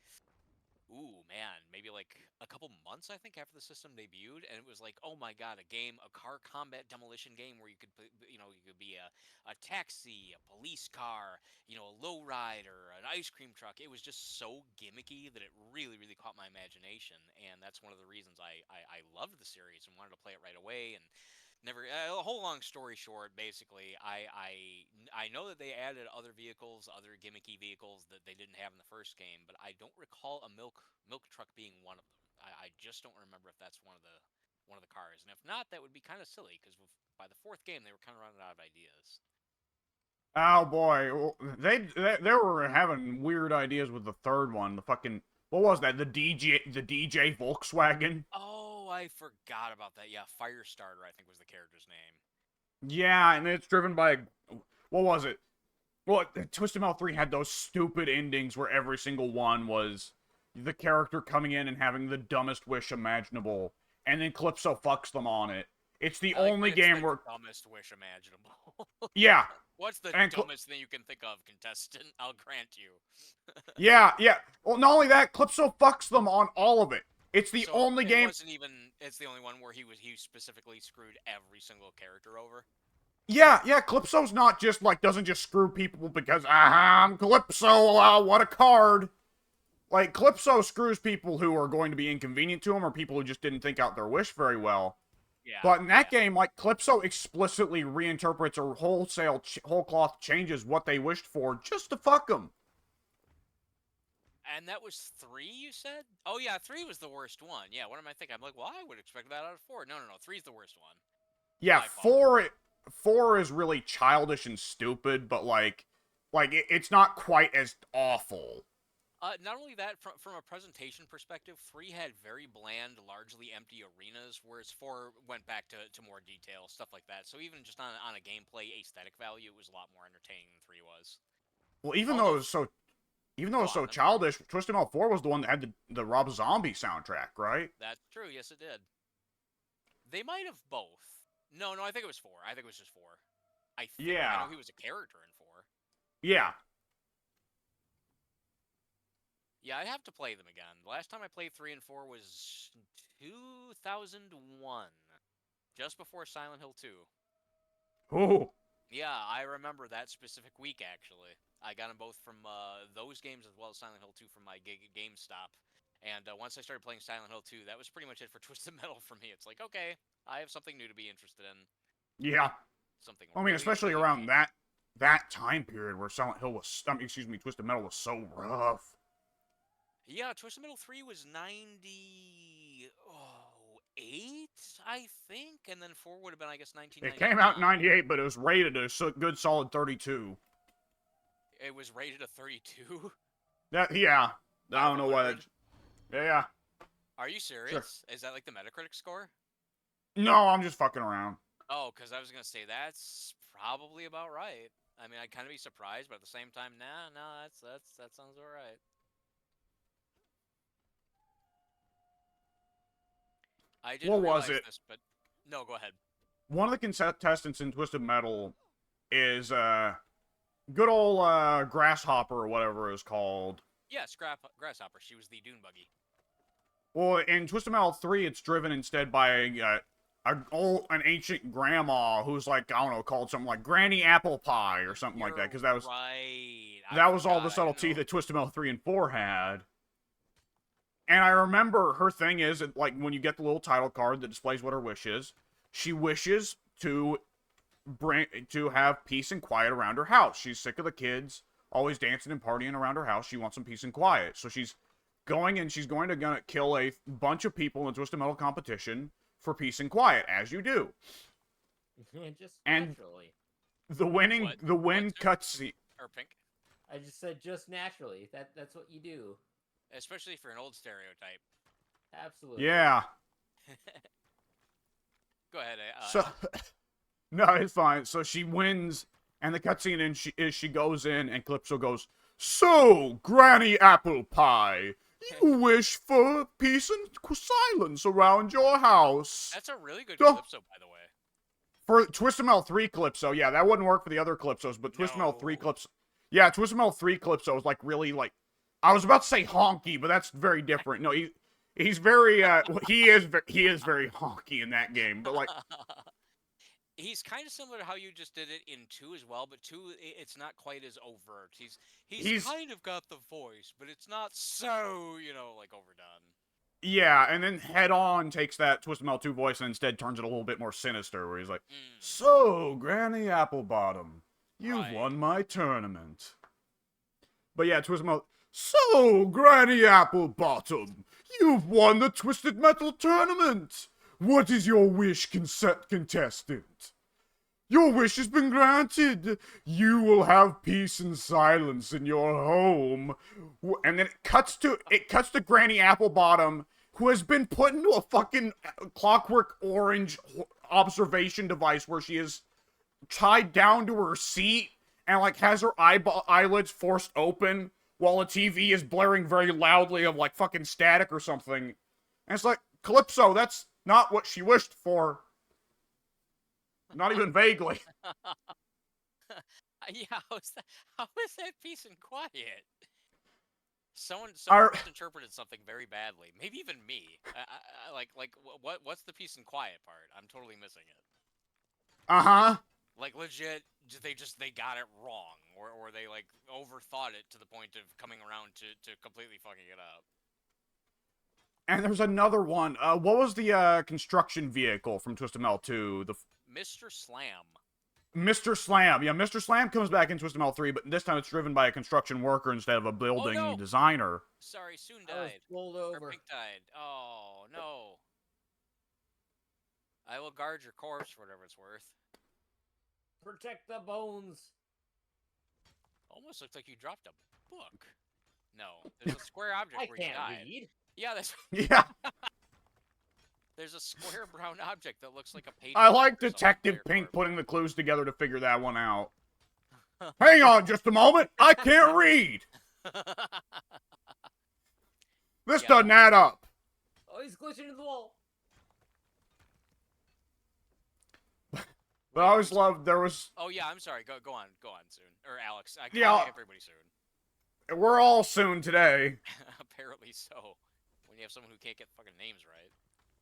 Ooh, man, maybe like a couple months, I think, after the system debuted, and it was like, oh my god, a car combat demolition game where you could, you could be a taxi, a police car, a lowrider, an ice cream truck. It was just so gimmicky that it really, really caught my imagination, and that's one of the reasons I loved the series and wanted to play it right away. And never, a whole long story short, basically, I know that they added other vehicles, other gimmicky vehicles that they didn't have in the first game, but I don't recall a milk truck being one of them. I just don't remember if that's one of the cars, and if not, that would be kind of silly because by the fourth game they were kind of running out of ideas.
Oh boy, they were having weird ideas with the third one. The fucking what was that? The DJ Volkswagen.
Oh, I forgot about that. Yeah, Firestarter, I think was the character's name.
Yeah, and it's driven by what was it? Well, Twisted Metal 3 had those stupid endings where every single one was the character coming in and having the dumbest wish imaginable, and then Calypso fucks them on it. It's the
I like
only
that it's
game
the
where,
dumbest wish imaginable.
yeah,
What's the
and
dumbest thing you can think of, contestant? I'll grant you.
yeah. Well, not only that, Calypso fucks them on all of it. It's the
So
only
it
game.
wasn't even. It's the only one where he specifically screwed every single character over.
Yeah. Calypso's not just like doesn't just screw people because I'm Calypso. What a card. Like Calypso screws people who are going to be inconvenient to him or people who just didn't think out their wish very well.
Yeah,
But in that
yeah.
game, like Calypso explicitly reinterprets or whole cloth changes what they wished for just to fuck them.
And that was 3, you said? Oh yeah, 3 was the worst one. Yeah, what am I thinking? I'm like, well, I would expect that out of 4. No, 3's the worst one
Yeah,
by far.
four is really childish and stupid, but it's not quite as awful.
Not only that, from a presentation perspective, 3 had very bland, largely empty arenas, whereas 4 went back to more detail, stuff like that. So even just on a gameplay aesthetic value, it was a lot more entertaining than 3 was.
Well,
Although,
even though it
go
was
on
so
then.
childish, Twisted Metal 4 was the one that had the Rob Zombie soundtrack, right?
That's true. Yes, it did. They might have both. No, I think it was 4. I think it was just 4. I think. I
Yeah.
know he was a character in 4.
Yeah.
Yeah, I'd have to play them again. The last time I played 3 and 4 was 2001, just before Silent Hill 2.
Ooh.
Yeah, I remember that specific week, actually. I got them both from those games as well as Silent Hill 2 from my gig at GameStop. And once I started playing Silent Hill 2, that was pretty much it for Twisted Metal for me. It's like, okay, I have something new to be interested in.
Yeah.
Something
I mean,
really,
especially
really
around
neat.
that time period where Silent Hill was, excuse me, Twisted Metal was so rough.
Yeah, Twisted Metal 3 was 98, I think, and then 4 would have been, I guess,
It came out
1999.
in '98, but it was rated a good solid 32.
It was rated a 32
Yeah. I
out of
don't know why
100.
that. Yeah.
Are you
Sure.
serious? Is that like the Metacritic score?
No, I'm just fucking around.
Oh, because I was gonna say that's probably about right. I mean, I'd kind of be surprised, but at the same time, nah, no, that sounds all right. I
What
didn't
was
realize
it?
this, but no, go ahead.
One of the contestants in Twisted Metal is good old Grasshopper or whatever it's called.
Yeah, Grasshopper. She was the Dune buggy.
Well, in Twisted Metal 3, it's driven instead by an ancient grandma who's like, I don't know, called something like Granny Apple Pie or something like
You're
that, because that was
right. I
that was all
forgot.
the
I didn't
subtlety
know.
that Twisted Metal 3 and 4 had. And I remember her thing is that, like, when you get the little title card that displays what her wish is, she wishes to have peace and quiet around her house. She's sick of the kids always dancing and partying around her house. She wants some peace and quiet. So she's going to kill a bunch of people in a Twisted Metal competition for peace and quiet, as you do.
Just
And
naturally.
the win cutscene.
Or pink.
I just said just naturally. That's what you do.
Especially for an old stereotype.
Absolutely.
Yeah.
Go ahead.
So no, it's fine. So she wins, and the cutscene she goes in, and Calypso goes, "So, Granny Apple Pie, you wish for peace and silence around your house."
That's a really good
Oh.
Calypso, by the way.
For Twisted Metal 3 Calypso, yeah, that wouldn't work for the other Calypsos, but Twisted Metal 3
No.
Calypso, yeah, Twisted Metal 3 Calypso is like really like, I was about to say honky, but that's very different. No, he's very he is very honky in that game, but like.
He's kind of similar to how you just did it in 2 as well, but 2, it's not quite as overt. He's kind of got the voice, but it's not so, like overdone.
Yeah, and then Head On takes that Twisted Metal 2 voice and instead turns it a little bit more sinister, where he's like, "So, Granny Applebottom, you've won my tournament." But yeah, Twisted Metal, "So, Granny Applebottom, you've won the Twisted Metal tournament. What is your wish, contestant? Your wish has been granted. You will have peace and silence in your home." And then it cuts to Granny Applebottom, who has been put into a fucking Clockwork Orange observation device where she is tied down to her seat and like has her eyelids forced open while the TV is blaring very loudly of like fucking static or something. And it's like, Calypso, that's not what she wished for. Not even vaguely.
Yeah, how is that peace and quiet? Someone misinterpreted something very badly. Maybe even me. What's the peace and quiet part? I'm totally missing it.
Uh-huh.
Like legit, they got it wrong, or they like overthought it to the point of coming around to completely fucking it up.
And there's another one. What was the construction vehicle from Twisted Metal 2? The
Mr. Slam.
Mr. Slam. Yeah, Mr. Slam comes back in Twisted Metal 3, but this time it's driven by a construction worker instead of a building designer.
Sorry, Soon
I was
died.
rolled
Or
over.
Pink died. Oh, no. I will guard your corpse for whatever it's worth.
Protect the bones.
Almost looks like you dropped a book. No, there's a square object
I
where you
can't
died.
read.
Yeah, that's.
Yeah.
There's a square brown object that looks like a page.
I like
or something
Detective
by your
Pink putting the clues together to figure that one out. Hang on just a moment. I can't read. This doesn't add up.
Oh, he's glitching into the wall.
But I always loved there was.
Oh yeah, I'm sorry. Go on, Soon or Alex. I
Yeah.
call everybody Soon.
We're all soon today.
Apparently so. When you have someone who can't get fucking names right.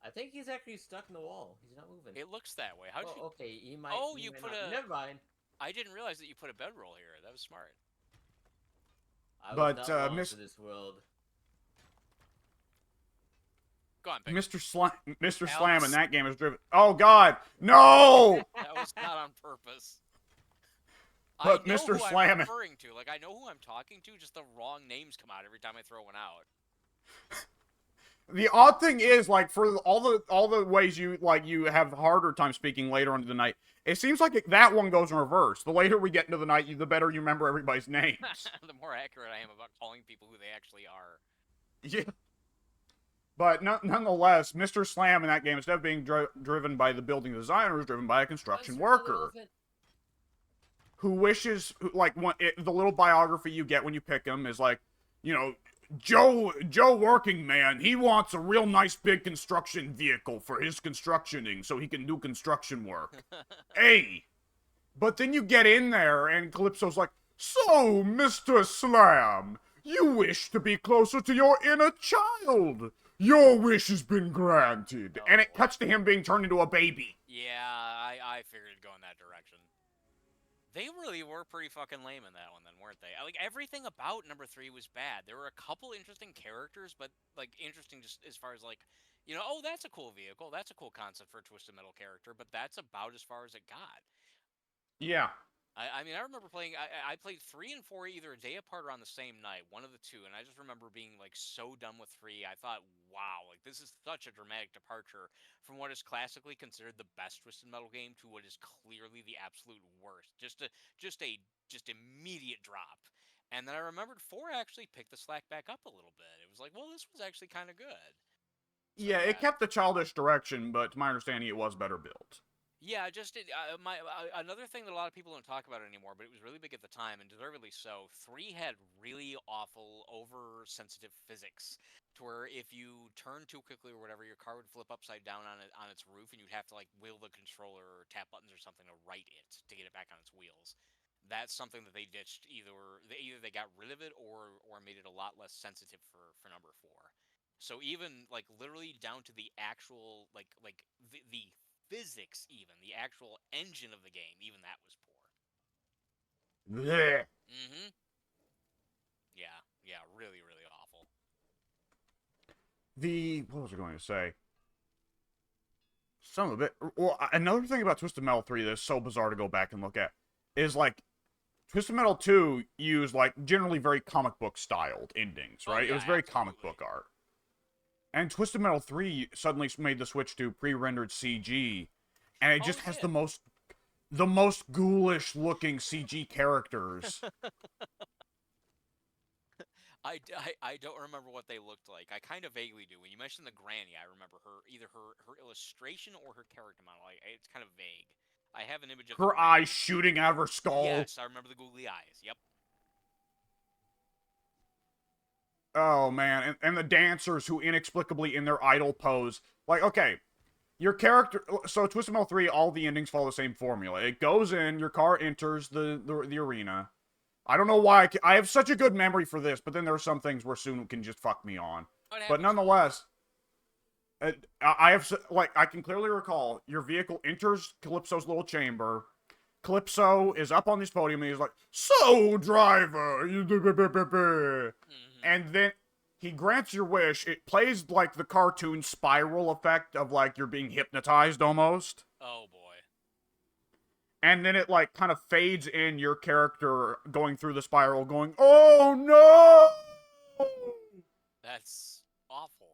I think he's actually stuck in the wall. He's not moving.
It looks that way. How'd you?
Okay, he might.
Oh,
he
you
might
put
not.
a.
Never mind.
I didn't realize that you put a bedroll here. That was smart.
I
But,
was not
Miss-
for this world.
Go on, Pink.
Mr.
Alex.
Slam in that game is driven. Oh God, no!
That was not on purpose.
But
I know
Mr.
who
Slam-
I'm referring to. Like I know who I'm talking to. Just the wrong names come out every time I throw one out.
The odd thing is, like, for all the ways you have harder time speaking later into the night, it seems like that one goes in reverse. The later we get into the night, the better you remember everybody's names.
The more accurate I am about calling people who they actually are.
Yeah. But nonetheless, Mr. Slam in that game, instead of being driven by the building designer, is driven by a construction worker who wishes, the little biography you get when you pick him is like, you know, Joe working man, he wants a real nice big construction vehicle for his constructioning so he can do construction work. Hey! But then you get in there and Calypso's like, so, Mr. Slam, you wish to be closer to your inner child. Your wish has been granted.
Oh,
and it
boy.
cuts to him being turned into a baby.
Yeah, I figured it'd go in that direction. They really were pretty fucking lame in that one, then, weren't they? Like, everything about number 3 was bad. There were a couple interesting characters, but, like, interesting just as far as, like, you know, oh, that's a cool vehicle. That's a cool concept for a Twisted Metal character, but that's about as far as it got.
Yeah.
I mean, I remember playing. I played 3 and 4 either a day apart or on the same night, one of the two, and I just remember being like so done with 3. I thought, wow, like this is such a dramatic departure from what is classically considered the best Twisted Metal game to what is clearly the absolute worst. Just immediate drop. And then I remembered 4 actually picked the slack back up a little bit. It was like, well, this was actually kind of good. So,
yeah, it kept the childish direction, but to my understanding, it was better built.
Yeah, just another thing that a lot of people don't talk about anymore, but it was really big at the time, and deservedly so. 3 had really awful, oversensitive physics, to where if you turned too quickly or whatever, your car would flip upside down on its roof, and you'd have to like wheel the controller or tap buttons or something to right it to get it back on its wheels. That's something that they ditched. Either they got rid of it or made it a lot less sensitive for number 4. So even like literally down to the actual the physics, even the actual engine of the game, even that was poor.
Blech.
Yeah, really, really awful.
What was I going to say? Some of it. Well, another thing about Twisted Metal 3 that's so bizarre to go back and look at is like Twisted Metal 2 used like generally very comic book styled endings, right?
Oh, yeah,
it was very
absolutely.
comic book art. And Twisted Metal 3 suddenly made the switch to pre-rendered CG, and it just has the most ghoulish looking CG characters.
I don't remember what they looked like. I kind of vaguely do. When you mentioned the granny, I remember either her illustration or her character model. It's kind of vague. I have an image of
Her eyes shooting out of her skull.
Yes, I remember the googly eyes. Yep.
Oh man, and the dancers who inexplicably in their idle pose, like, okay, your character. So Twisted Metal 3, all the endings follow the same formula. It goes in, your car enters the arena. I don't know why I have such a good memory for this, but then there are some things where Sunu can just fuck me on. But nonetheless, I can clearly recall your vehicle enters Calypso's little chamber. Calypso is up on this podium and he's like, "So, driver," and then he grants your wish. It plays like the cartoon spiral effect of like you're being hypnotized almost.
Oh boy.
And then it like kind of fades in your character going through the spiral going, "Oh no!"
That's awful.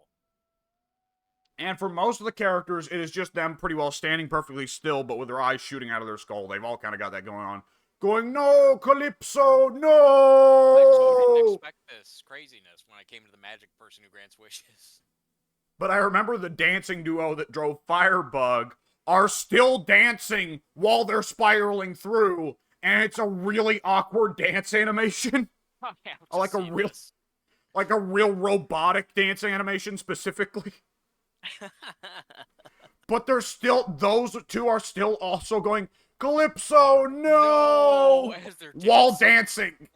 And for most of the characters, it is just them pretty well standing perfectly still, but with their eyes shooting out of their skull. They've all kind of got that going on. Going, "No, Calypso, no!"
I totally didn't expect this craziness when I came to the magic person who grants wishes.
But I remember the dancing duo that drove Firebug are still dancing while they're spiraling through, and it's a really awkward dance animation. like a real robotic dancing animation specifically. But those two are still also going, "Calypso, no!" while dancing.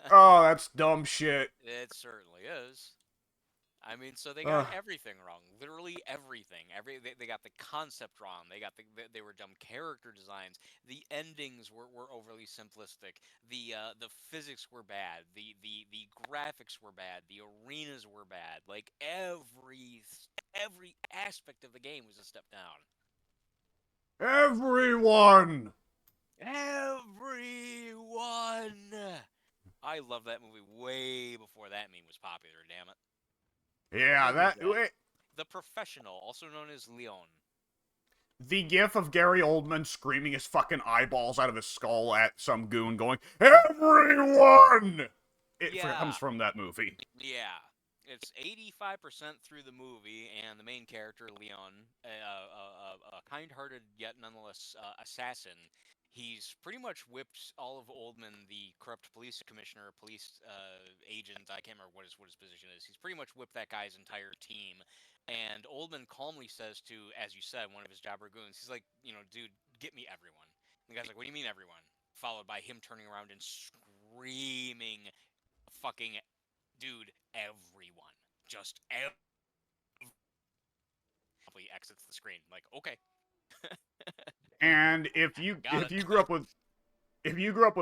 Oh, that's dumb shit.
It certainly is. I mean, so they got everything wrong. Literally everything. They got the concept wrong. They were dumb character designs. The endings were overly simplistic. The physics were bad. The graphics were bad. The arenas were bad. Like every aspect of the game was a step down.
Everyone.
I love that movie way before that meme was popular. Damn it.
Yeah,
The Professional, also known as Leon.
The gif of Gary Oldman screaming his fucking eyeballs out of his skull at some goon going, "Everyone! it
Yeah.
comes from that movie.
Yeah. It's 85% through the movie, and the main character, Leon, a kind-hearted yet nonetheless assassin, he's pretty much whipped all of Oldman, the corrupt police commissioner, police agent. I can't remember what his position is. He's pretty much whipped that guy's entire team. And Oldman calmly says to, as you said, one of his jobber goons, he's like, dude, get me everyone. And the guy's like, what do you mean everyone? Followed by him turning around and screaming, fucking dude, everyone. Just exits the screen. Like, okay.
And if
Got
you
it.
grew up with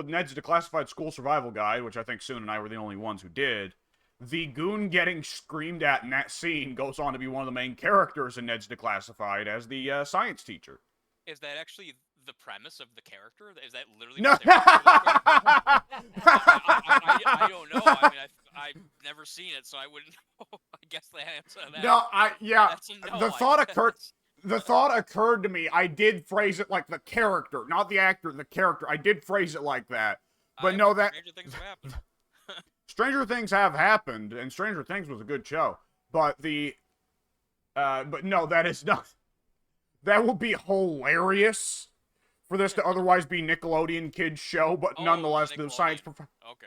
Ned's Declassified School Survival Guide, which I think Soon and I were the only ones who did, the goon getting screamed at in that scene goes on to be one of the main characters in Ned's Declassified as the science teacher.
Is that actually the premise of the character? Is that literally
No.
what they're I don't know. I mean, I've never seen it, so I wouldn't know. I guess the answer to that.
No,
That's a no,
the thought occurred. The thought occurred to me. I did phrase it like the character, not the actor. The character. I did phrase it like that. But no, that
Stranger things have happened.
Stranger Things have happened, and Stranger Things was a good show. But but no, that is not. That would be hilarious for this to otherwise be Nickelodeon kids show, but nonetheless the science professor.
Okay.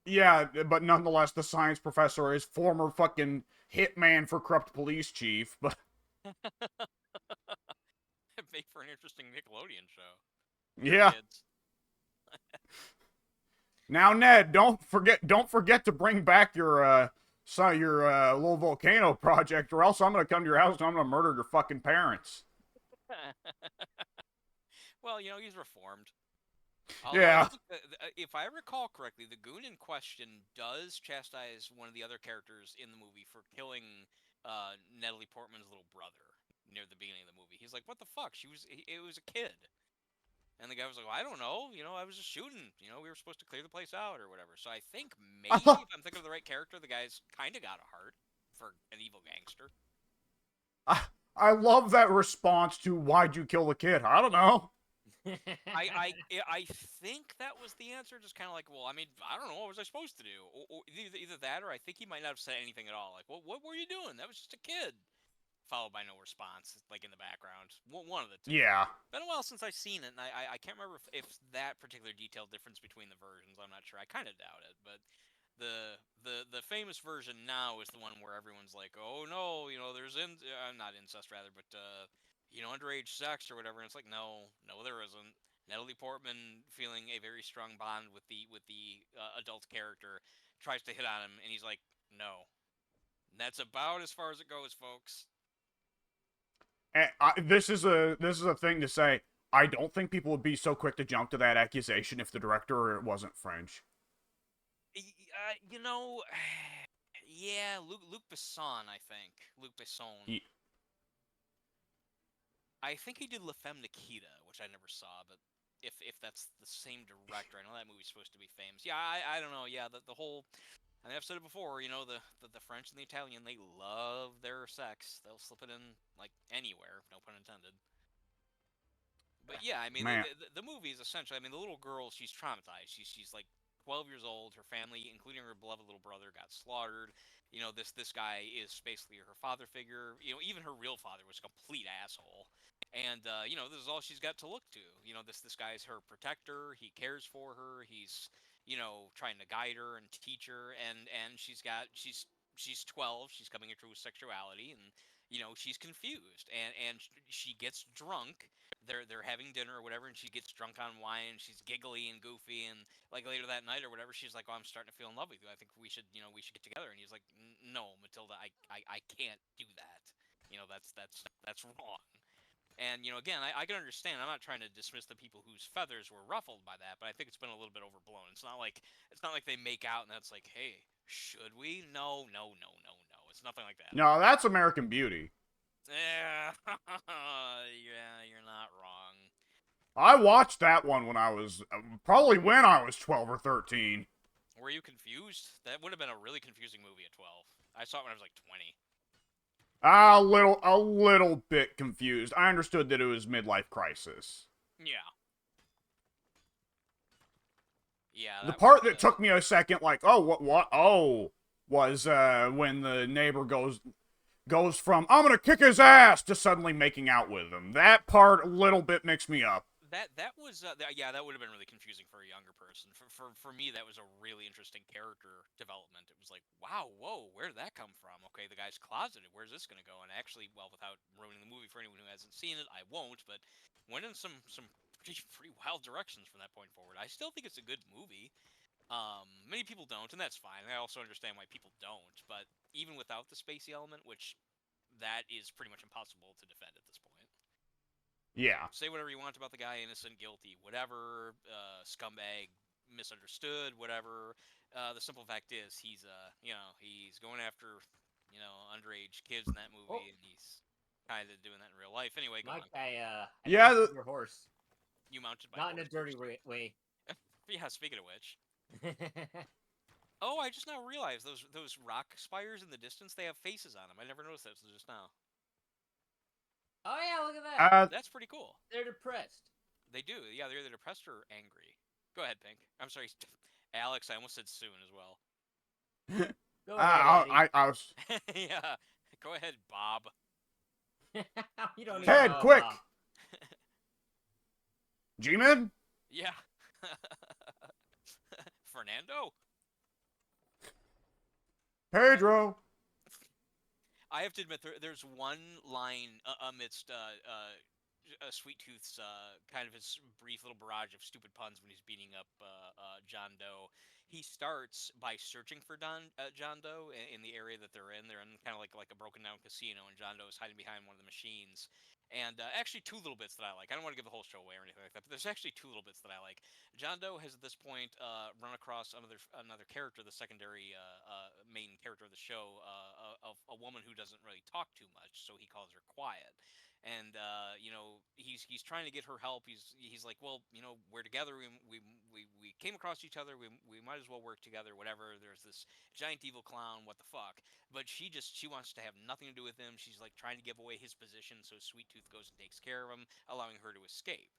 Yeah, but nonetheless the science professor is former fucking hitman for corrupt police chief. But
Make for an interesting Nickelodeon show.
yeah.
Kids.
Now, Ned, don't forget to bring back your little volcano project, or else I'm gonna come to your house and I'm gonna murder your fucking parents.
Well, he's reformed.
Yeah.
If I recall correctly, the goon in question does chastise one of the other characters in the movie for killing Natalie Portman's little brother near the beginning of the movie. He's like, "What the fuck? It was a kid." And the guy was like, well, I don't know. I was just shooting. We were supposed to clear the place out or whatever. So I think maybe, if I'm thinking of the right character, the guy's kind of got a heart for an evil gangster.
I love that response to why'd you kill the kid? I don't know.
I think that was the answer. Just kind of like, well, I mean, I don't know. What was I supposed to do? Or either that, or I think he might not have said anything at all. Like, well, what were you doing? That was just a kid. Followed by no response, like in the background. One of the two.
Yeah.
Been a while since I've seen it, and I can't remember if that particular detailed difference between the versions. I'm not sure. I kind of doubt it, but the famous version now is the one where everyone's like, oh no, there's not incest rather, but underage sex or whatever. And it's like, no, there isn't. Natalie Portman, feeling a very strong bond with the adult character, tries to hit on him, and he's like, no. And that's about as far as it goes, folks.
This is a thing to say. I don't think people would be so quick to jump to that accusation if the director wasn't French.
Yeah, Luc Besson, I think. Luc Besson. I think he did La Femme Nikita, which I never saw, but if that's the same director, I know that movie's supposed to be famous. Yeah, I don't know. Yeah, the whole. And I've said it before, the French and the Italian, they love their sex. They'll slip it in, like, anywhere, no pun intended. But yeah, I mean, the movie is essentially, I mean, the little girl, she's traumatized. She's like 12 years old. Her family, including her beloved little brother, got slaughtered. This guy is basically her father figure. Even her real father was a complete asshole. And, this is all she's got to look to. This guy's her protector. He cares for her. He's trying to guide her and teach her, and she's 12, she's coming into her sexuality, and she's confused, and she gets drunk. They're having dinner or whatever, and she gets drunk on wine, and she's giggly and goofy, and like later that night or whatever, she's like, "Oh, I'm starting to feel in love with you. I think we should get together." And he's like, "No, Matilda, I can't do that. That's wrong." And, again, I can understand. I'm not trying to dismiss the people whose feathers were ruffled by that, but I think it's been a little bit overblown. It's not like they make out and that's like, hey, should we? No. It's nothing like that.
No, that's American Beauty.
Yeah, you're not wrong.
I watched that one when I was, probably when I was 12 or 13.
Were you confused? That would have been a really confusing movie at 12. I saw it when I was like 20.
A little bit confused. I understood that it was midlife crisis.
Yeah. Yeah,
The
that
part
was
that took me a second, like, oh, what, oh, was when the neighbor goes from "I'm gonna kick his ass" to suddenly making out with him. That part a little bit mixed me up.
that was yeah, that would have been really confusing for a younger person. For me, that was a really interesting character development. It was like, wow, whoa, where did that come from? Okay, the guy's closeted. Where's this gonna go? And actually, well, without ruining the movie for anyone who hasn't seen it, I won't. But went in some pretty wild directions from that point forward. I still think it's a good movie. Many people don't, and that's fine. I also understand why people don't. But even without the spacey element, which that is pretty much impossible to defend at this point.
Yeah.
Say whatever you want about the guy, innocent, guilty, whatever, scumbag, misunderstood, whatever. The simple fact is, he's going after, underage kids in that
Oh,
movie, and he's kind of doing that in real life. Anyway, go
Mike,
on.
I
Yeah,
mounted your horse.
You mounted my
Not in a
horse.
dirty way.
Yeah. Speaking of which, oh, I just now realized those rock spires in the distance. They have faces on them. I never noticed that until just now.
Oh yeah, look at that.
That's pretty cool.
They're depressed.
They do. Yeah, they're either depressed or angry. Go ahead, Pink. I'm sorry, Alex. I almost said soon as well.
Go ahead, Eddie.
I was.
Yeah. Go ahead, Bob.
You don't even
Ted,
know
quick!
Bob.
G-Man?
Yeah. Fernando.
Pedro?
I have to admit, there's one line amidst Sweet Tooth's kind of his brief little barrage of stupid puns when he's beating up John Doe. He starts by searching for John Doe in the area that they're in. They're in kind of like a broken down casino, and John Doe is hiding behind one of the machines. And actually, two little bits that I like. I don't want to give the whole show away or anything like that, but there's actually two little bits that I like. John Doe has at this point run across another character, the secondary main character of the show, a woman who doesn't really talk too much, so he calls her Quiet. And he's trying to get her help. He's like, well, we're together. We came across each other. We might as well work together. Whatever. There's this giant evil clown. What the fuck? But she wants to have nothing to do with him. She's like trying to give away his position, so Sweet Tooth goes and takes care of him, allowing her to escape.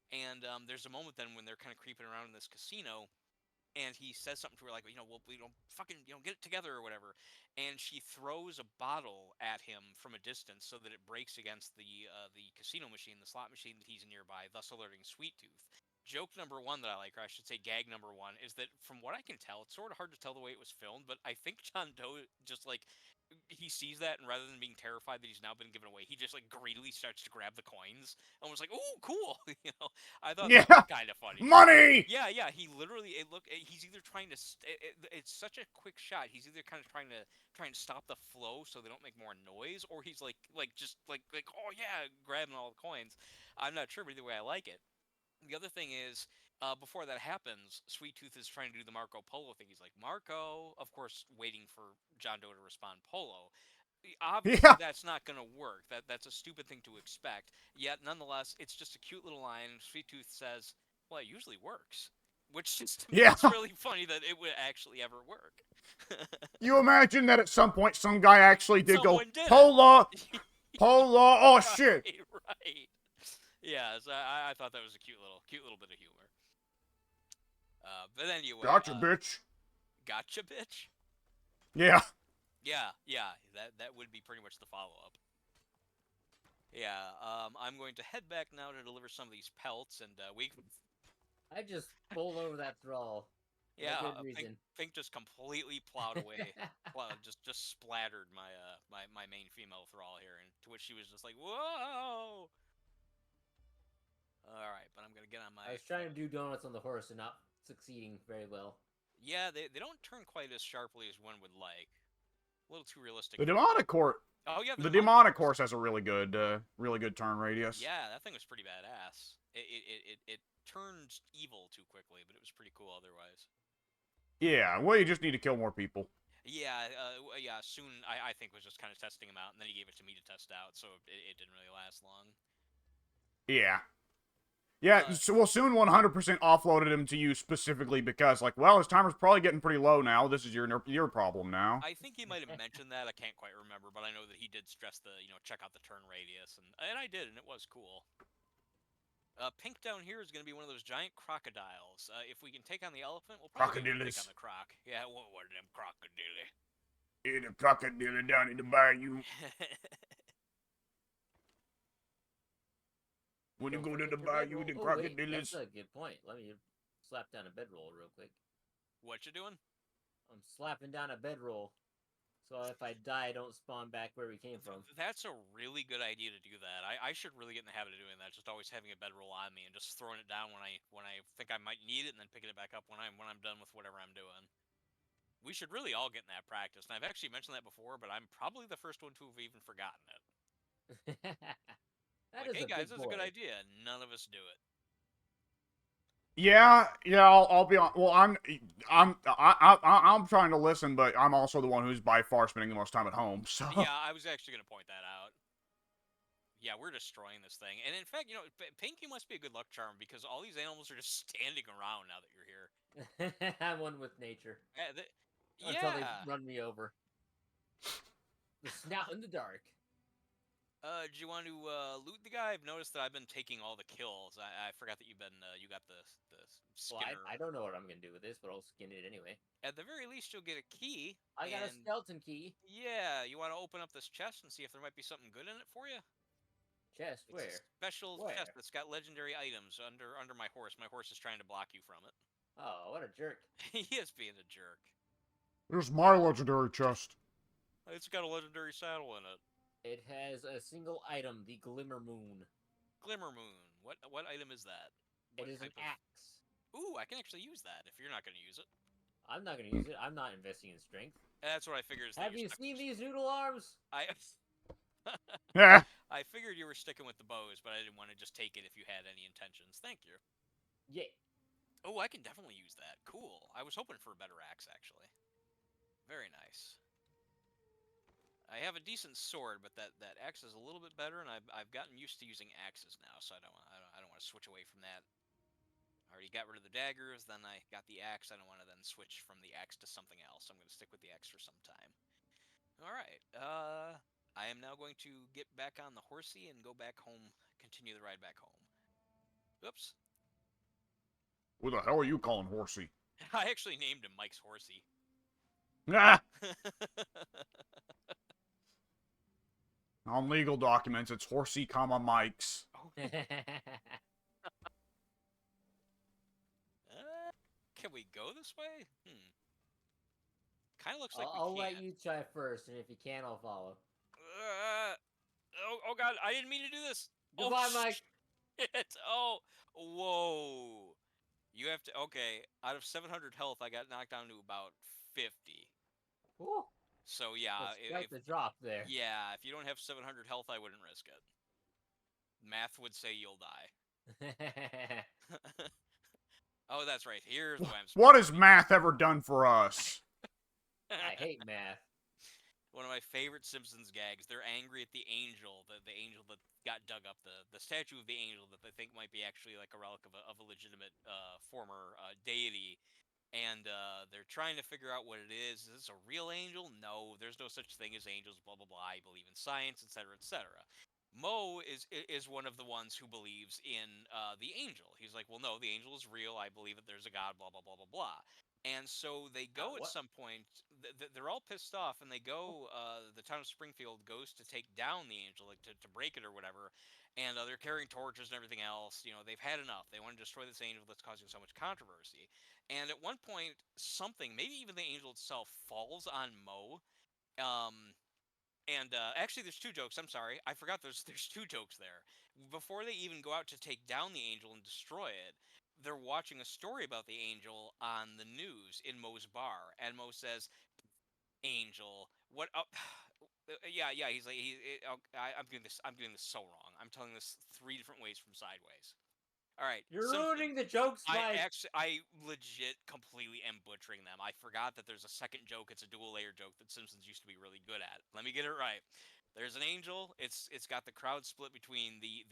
And there's a moment then when they're kind of creeping around in this casino, and he says something to her like, well, fucking, get it together or whatever. And she throws a bottle at him from a distance so that it breaks against the casino machine, the slot machine that he's nearby, thus alerting Sweet Tooth. Joke number one that I like, or I should say gag number one, is that from what I can tell, it's sort of hard to tell the way it was filmed, but I think John Doe just like he sees that, and rather than being terrified that he's now been given away, he just like greedily starts to grab the coins and was like, "Oh, cool!" I thought
Yeah!
that was kind of funny.
Money!
Yeah, yeah. He literally, he's either trying to, it's such a quick shot. He's either kind of trying to stop the flow so they don't make more noise, or he's just oh yeah, grabbing all the coins. I'm not sure, but either way, I like it. The other thing is, before that happens, Sweet Tooth is trying to do the Marco Polo thing. He's like, Marco, of course, waiting for John Doe to respond Polo. Obviously,
Yeah!
that's not going to work. That's a stupid thing to expect. Yet, nonetheless, it's just a cute little line. Sweet Tooth says, well, it usually works. Which just to me,
Yeah!
it's really funny that it would actually ever work.
You imagine that at some point some guy actually did
Someone
go,
did it.
Pola! Pola! Oh,
Right,
shit!
right. Yeah, so I thought that was a cute little bit of humor. But anyway,
Gotcha, bitch.
gotcha, bitch.
Yeah.
Yeah, that would be pretty much the follow up. Yeah, I'm going to head back now to deliver some of these pelts, and we.
I just pulled over that thrall.
Yeah,
For good reason.
Pink just completely plowed away, just splattered my main female thrall here, and to which she was just like, "Whoa!" All right, but I'm gonna get on my.
I was trying to do donuts on the horse and not succeeding very well.
Yeah, they don't turn quite as sharply as one would like. A little too realistic.
The demonic horse.
Oh yeah,
The demonic horse has a really good turn radius.
Yeah, that thing was pretty badass. It turned evil too quickly, but it was pretty cool otherwise.
Yeah, well, you just need to kill more people.
Yeah, Soon I think was just kind of testing him out, and then he gave it to me to test out, so it didn't really last long.
Yeah. Yeah, so we'll soon 100% offloaded him to you specifically because, like, well, his timer's probably getting pretty low now. This is your problem now.
I think he might have mentioned that. I can't quite remember, but I know that he did stress the, check out the turn radius, and I did, and it was cool. Pink down here is going to be one of those giant crocodiles. If we can take on the elephant, we'll probably be able to take on
Crocodiles.
the croc. Yeah, what are them crocodile?
In a crocodile down in the bayou. When you
Don't
go to
forget
the
your
bayou,
bedroll.
the
Oh wait, that's
crocodiles.
a good point. Let me slap down a bedroll real quick.
What you doing?
I'm slapping down a bedroll, so if I die, I don't spawn back where we came from.
That's a really good idea to do that. I should really get in the habit of doing that. Just always having a bedroll on me and just throwing it down when I think I might need it, and then picking it back up when I'm done with whatever I'm doing. We should really all get in that practice. And I've actually mentioned that before, but I'm probably the first one to have even forgotten it.
That
Like,
is
hey
a
guys,
big
that's a good
boy.
idea. None of us do it.
Yeah, yeah. I'll be on. Well, I'm trying to listen, but I'm also the one who's by far spending the most time at home. So
Yeah, I was actually going to point that out. Yeah, we're destroying this thing. And in fact, Pink, you must be a good luck charm because all these animals are just standing around now that you're here.
I'm one with nature until they
Yeah.
run me over. The snout in the dark.
Do you want to loot the guy? I've noticed that I've been taking all the kills. I forgot that you got the
Well,
Skinner.
I don't know what I'm gonna do with this, but I'll skin it anyway.
At the very least, you'll get a key.
I got a
And
skeleton key.
yeah, you want to open up this chest and see if there might be something good in it for you?
Chest
It's a
where?
special chest
Where?
that's got legendary items under my horse. My horse is trying to block you from it.
Oh, what a jerk!
He is being a jerk.
there's my legendary chest.
It's got a legendary saddle in it.
It has a single item, the Glimmer Moon.
Glimmer Moon. What item is that?
It
What
is an
type of?
axe.
Ooh, I can actually use that if you're not going to use it.
I'm not gonna use it. I'm not investing in strength.
That's what I figured is that
Have
you're
you
stuck
seen
with.
these noodle arms?
I
Yeah.
I figured you were sticking with the bows, but I didn't want to just take it if you had any intentions. Thank you.
Yeah.
Oh, I can definitely use that. Cool. I was hoping for a better axe, actually. Very nice. I have a decent sword, but that axe is a little bit better, and I've gotten used to using axes now, so I don't want to switch away from that. I already got rid of the daggers, then I got the axe. I don't want to then switch from the axe to something else. I'm going to stick with the axe for some time. All right. I am now going to get back on the horsey and go back home, continue the ride back home. Oops.
Who the hell are you calling horsey?
I actually named him Mike's horsey.
Ah. On legal documents, it's horsey, comma Mike's.
Can we go this way? Kind of looks like
I'll
we
let
can't.
you try first, and if you can, I'll follow.
Oh God! I didn't mean to do this.
Goodbye,
Oh
Mike.
shit! Oh, whoa! You have to. Okay, out of 700 health, I got knocked down to about 50.
Ooh,
So yeah,
that's quite the drop there.
yeah, if you don't have 700 health, I wouldn't risk it. Math would say you'll die. Oh, that's right. Here's the way I'm supposed
What
to
has
be.
math ever done for us?
I hate math.
One of my favorite Simpsons gags. They're angry at the angel, the angel that got dug up, the statue of the angel that they think might be actually like a relic of a legitimate former deity. And they're trying to figure out what it is. Is this a real angel? No, there's no such thing as angels. Blah blah blah. I believe in science, etc., etc. Mo is one of the ones who believes in the angel. He's like, well, no, the angel is real. I believe that there's a god. Blah blah blah blah blah. And so they go at
What?
some point. They're all pissed off, and they go. The town of Springfield goes to take down the angel, like to break it or whatever. And they're carrying torches and everything else. You know, they've had enough. They want to destroy this angel that's causing so much controversy. And at one point, something, maybe even the angel itself, falls on Mo. Um, and actually, there's two jokes. I'm sorry, I forgot. There's two jokes there. Before they even go out to take down the angel and destroy it, they're watching a story about the angel on the news in Mo's bar, and Mo says, "Angel, what?" Yeah, yeah. He's like, I'm doing this. I'm doing this so wrong. I'm telling this three different ways from sideways. All right,
You're
Simpson.
ruining the jokes, Mike.
I legit completely am butchering them. I forgot that there's a second joke. It's a dual layer joke that Simpsons used to be really good at. Let me get it right. There's an angel. It's got the crowd split between the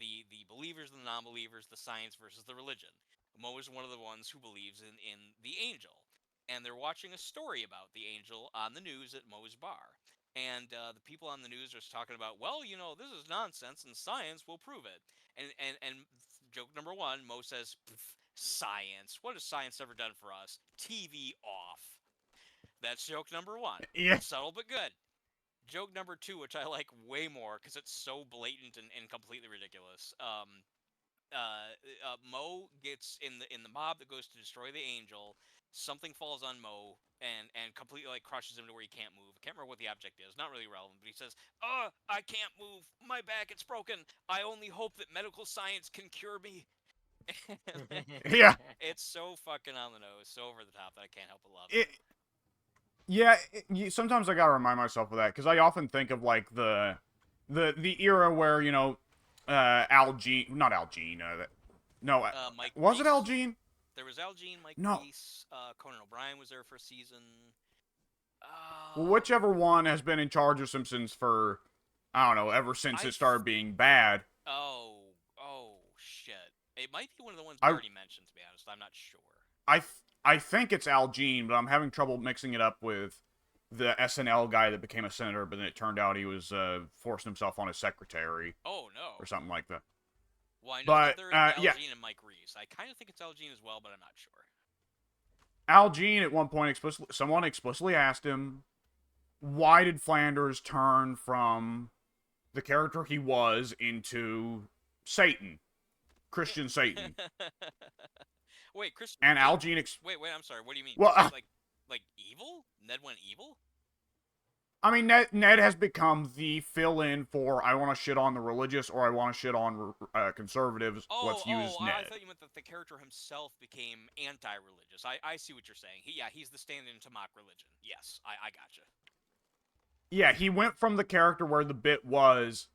believers and the non-believers, the science versus the religion. Mo is one of the ones who believes in the angel, and they're watching a story about the angel on the news at Mo's bar. And the people on the news are talking about, well, this is nonsense, and science will prove it. And joke number one, Mo says, science. What has science ever done for us? TV off. That's joke number one.
Yeah.
Subtle but good. Joke number two, which I like way more because it's so blatant and completely ridiculous. Mo gets in the mob that goes to destroy the angel. Something falls on Mo and completely like crushes him to where he can't move. I can't remember what the object is. Not really relevant, but he says, I can't move. My back, it's broken. I only hope that medical science can cure me."
Yeah.
It's so fucking on the nose, so over the top that I can't help but love
It,
it.
yeah, sometimes I gotta remind myself of that, because I often think of, like, the era where, you know, Al Jean, not Al Jean, no,
Mike
was it Al
Reese.
Jean?
There was Al Jean, Mike
No.
Reese, Conan O'Brien was there for a season.
Well, whichever one has been in charge of Simpsons for, I don't know, ever since it started being bad.
Oh shit! It might be one of the ones we
I-
already mentioned. To be honest, I'm not sure.
I think it's Al Jean, but I'm having trouble mixing it up with the SNL guy that became a senator, but then it turned out he was forcing himself on his secretary
Oh no!
or something like that.
Well, I know
But,
that there is Al
yeah.
Jean and Mike Reese. I kind of think it's Al Jean as well, but I'm not sure.
Al Jean at one point someone explicitly asked him, why did Flanders turn from the character he was into Satan, Christian Satan?
Wait, Chris.
And
wait,
Al Jean
wait, I'm sorry. What do you mean?
Well,
like evil? Ned went evil?
I mean, Ned has become the fill-in for I want to shit on the religious or I want to shit on conservatives. Let's use Ned.
I thought you meant that the character himself became anti-religious. I see what you're saying. He's the stand-in to mock religion. Yes, I gotcha.
Yeah, he went from the character where the bit was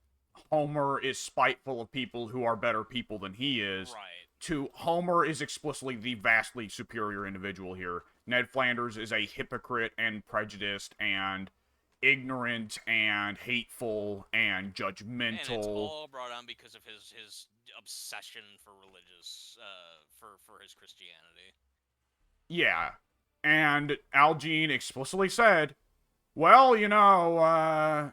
Homer is spiteful of people who are better people than he is,
Right.
to Homer is explicitly the vastly superior individual here. Ned Flanders is a hypocrite and prejudiced and ignorant and hateful and judgmental.
And it's all brought on because of his obsession for religious, for his Christianity.
Yeah. And Al Jean explicitly said, well, you know, I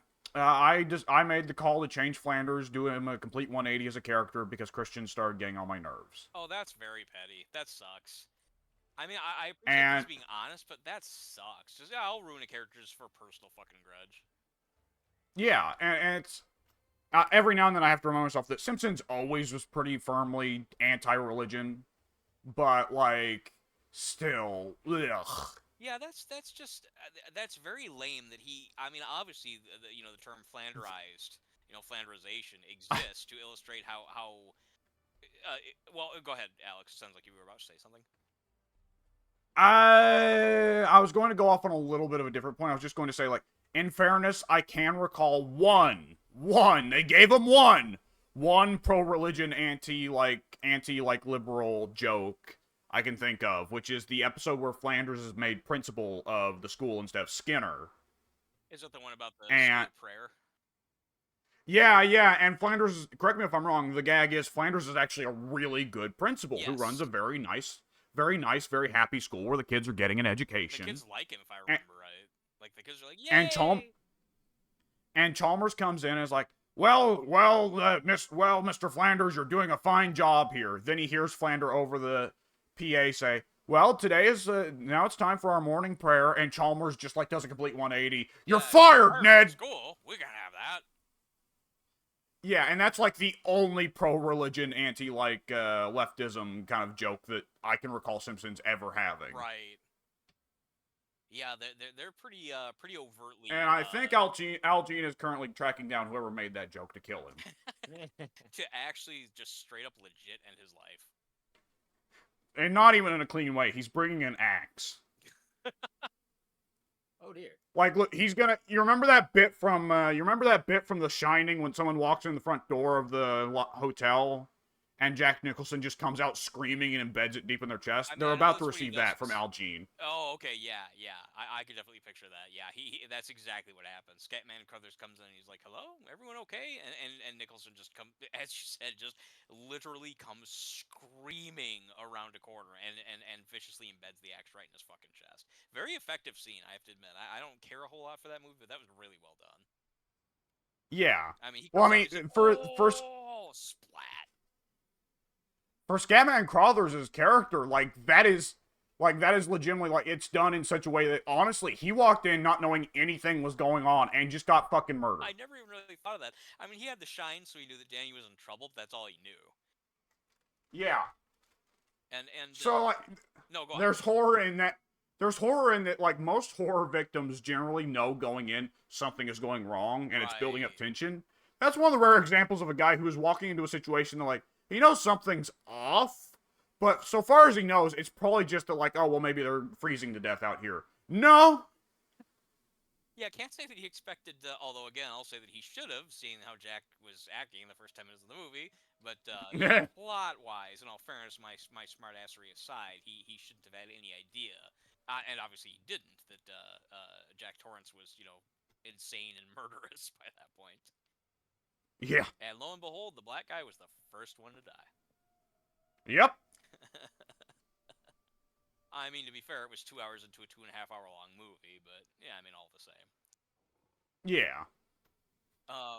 made the call to change Flanders, do him a complete 180 as a character because Christians started getting on my nerves.
Oh, that's very petty. That sucks. I mean, I appreciate he's being honest, but that sucks. Just, yeah, I'll ruin a character just for personal fucking grudge.
Yeah, and it's every now and then I have to remind myself that Simpsons always was pretty firmly anti-religion, but like still, ugh.
Yeah, that's just that's very lame. That he, I mean, obviously, the term Flanderized, Flanderization exists to illustrate how. Well, go ahead, Alex. Sounds like you were about to say something.
I was going to go off on a little bit of a different point. I was just going to say, like, in fairness, I can recall one. They gave him one pro-religion anti-liberal joke I can think of, which is the episode where Flanders is made principal of the school instead of Skinner.
Is it the one about the sacred prayer?
Yeah, and Flanders, correct me if I'm wrong, the gag is Flanders is actually a really good principal who runs a very nice, very happy school where the kids are getting an education.
The kids like him, if I remember right. Like, the kids are like, yay!
And Chalmers comes in and is like, Mr. Flanders, you're doing a fine job here. Then he hears Flanders over the PA say, well, today is, now it's time for our morning prayer, and Chalmers just, like, does a complete 180. You're fired, Ned!
School. We gotta have that.
Yeah, and that's, like, the only pro-religion, leftism kind of joke that I can recall Simpsons ever having.
Right. Yeah, they're pretty overtly.
And I think Al Jean is currently tracking down whoever made that joke to kill him.
To actually just straight up legit end his life.
And not even in a clean way. He's bringing an axe.
Oh dear.
Like, look, he's gonna. You remember that bit from? The Shining when someone walks in the front door of the hotel, and Jack Nicholson just comes out screaming and embeds it deep in their chest? They're about to receive that from Al Jean.
Oh, okay, yeah. I could definitely picture that. Yeah, that's exactly what happens. Scatman Crothers comes in and he's like, "Hello, everyone okay?" And Nicholson just comes, as you said, just literally comes screaming around a corner and viciously embeds the axe right in his fucking chest. Very effective scene, I have to admit. I don't care a whole lot for that movie, but that was really well done.
Yeah.
I mean,
for first.
Splat.
for Scatman Crothers' character, that is legitimately, it's done in such a way that, honestly, he walked in not knowing anything was going on and just got fucking murdered.
I never even really thought of that. I mean, he had the shine, so he knew that Danny was in trouble. But that's all he knew.
Yeah.
And
so,
no, go on.
There's horror in that. There's horror in that, most horror victims generally know going in something is going wrong, and it's building up tension. That's one of the rare examples of a guy who is walking into a situation that, he knows something's off, but so far as he knows, it's probably just that, oh, well, maybe they're freezing to death out here. No!
Yeah, can't say that he expected, although, again, I'll say that he should have, seeing how Jack was acting in the first 10 minutes of the movie, but, plot-wise, in all fairness, my smart-assery aside, he shouldn't have had any idea, and obviously he didn't, that, Jack Torrance was, insane and murderous by that point.
Yeah.
And lo and behold, the black guy was the first one to die.
Yep.
I mean, to be fair, it was 2 hours into a 2.5-hour long movie, but yeah, I mean, all the same.
Yeah.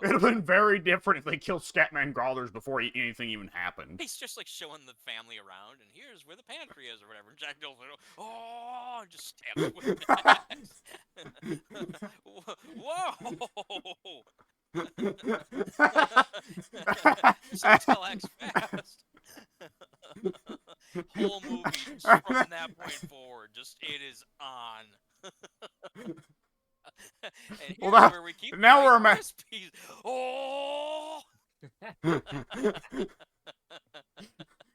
It'd have been very different if they killed Scatman Crothers before anything even happened.
He's just showing the family around, and here's where the pantry is, or whatever. And Jack Nicholson, oh, just stabs with Whoa! So tell X fast. Whole movie just from that point forward, it is on. And here's where we keep
now we're
Krispies. Oh!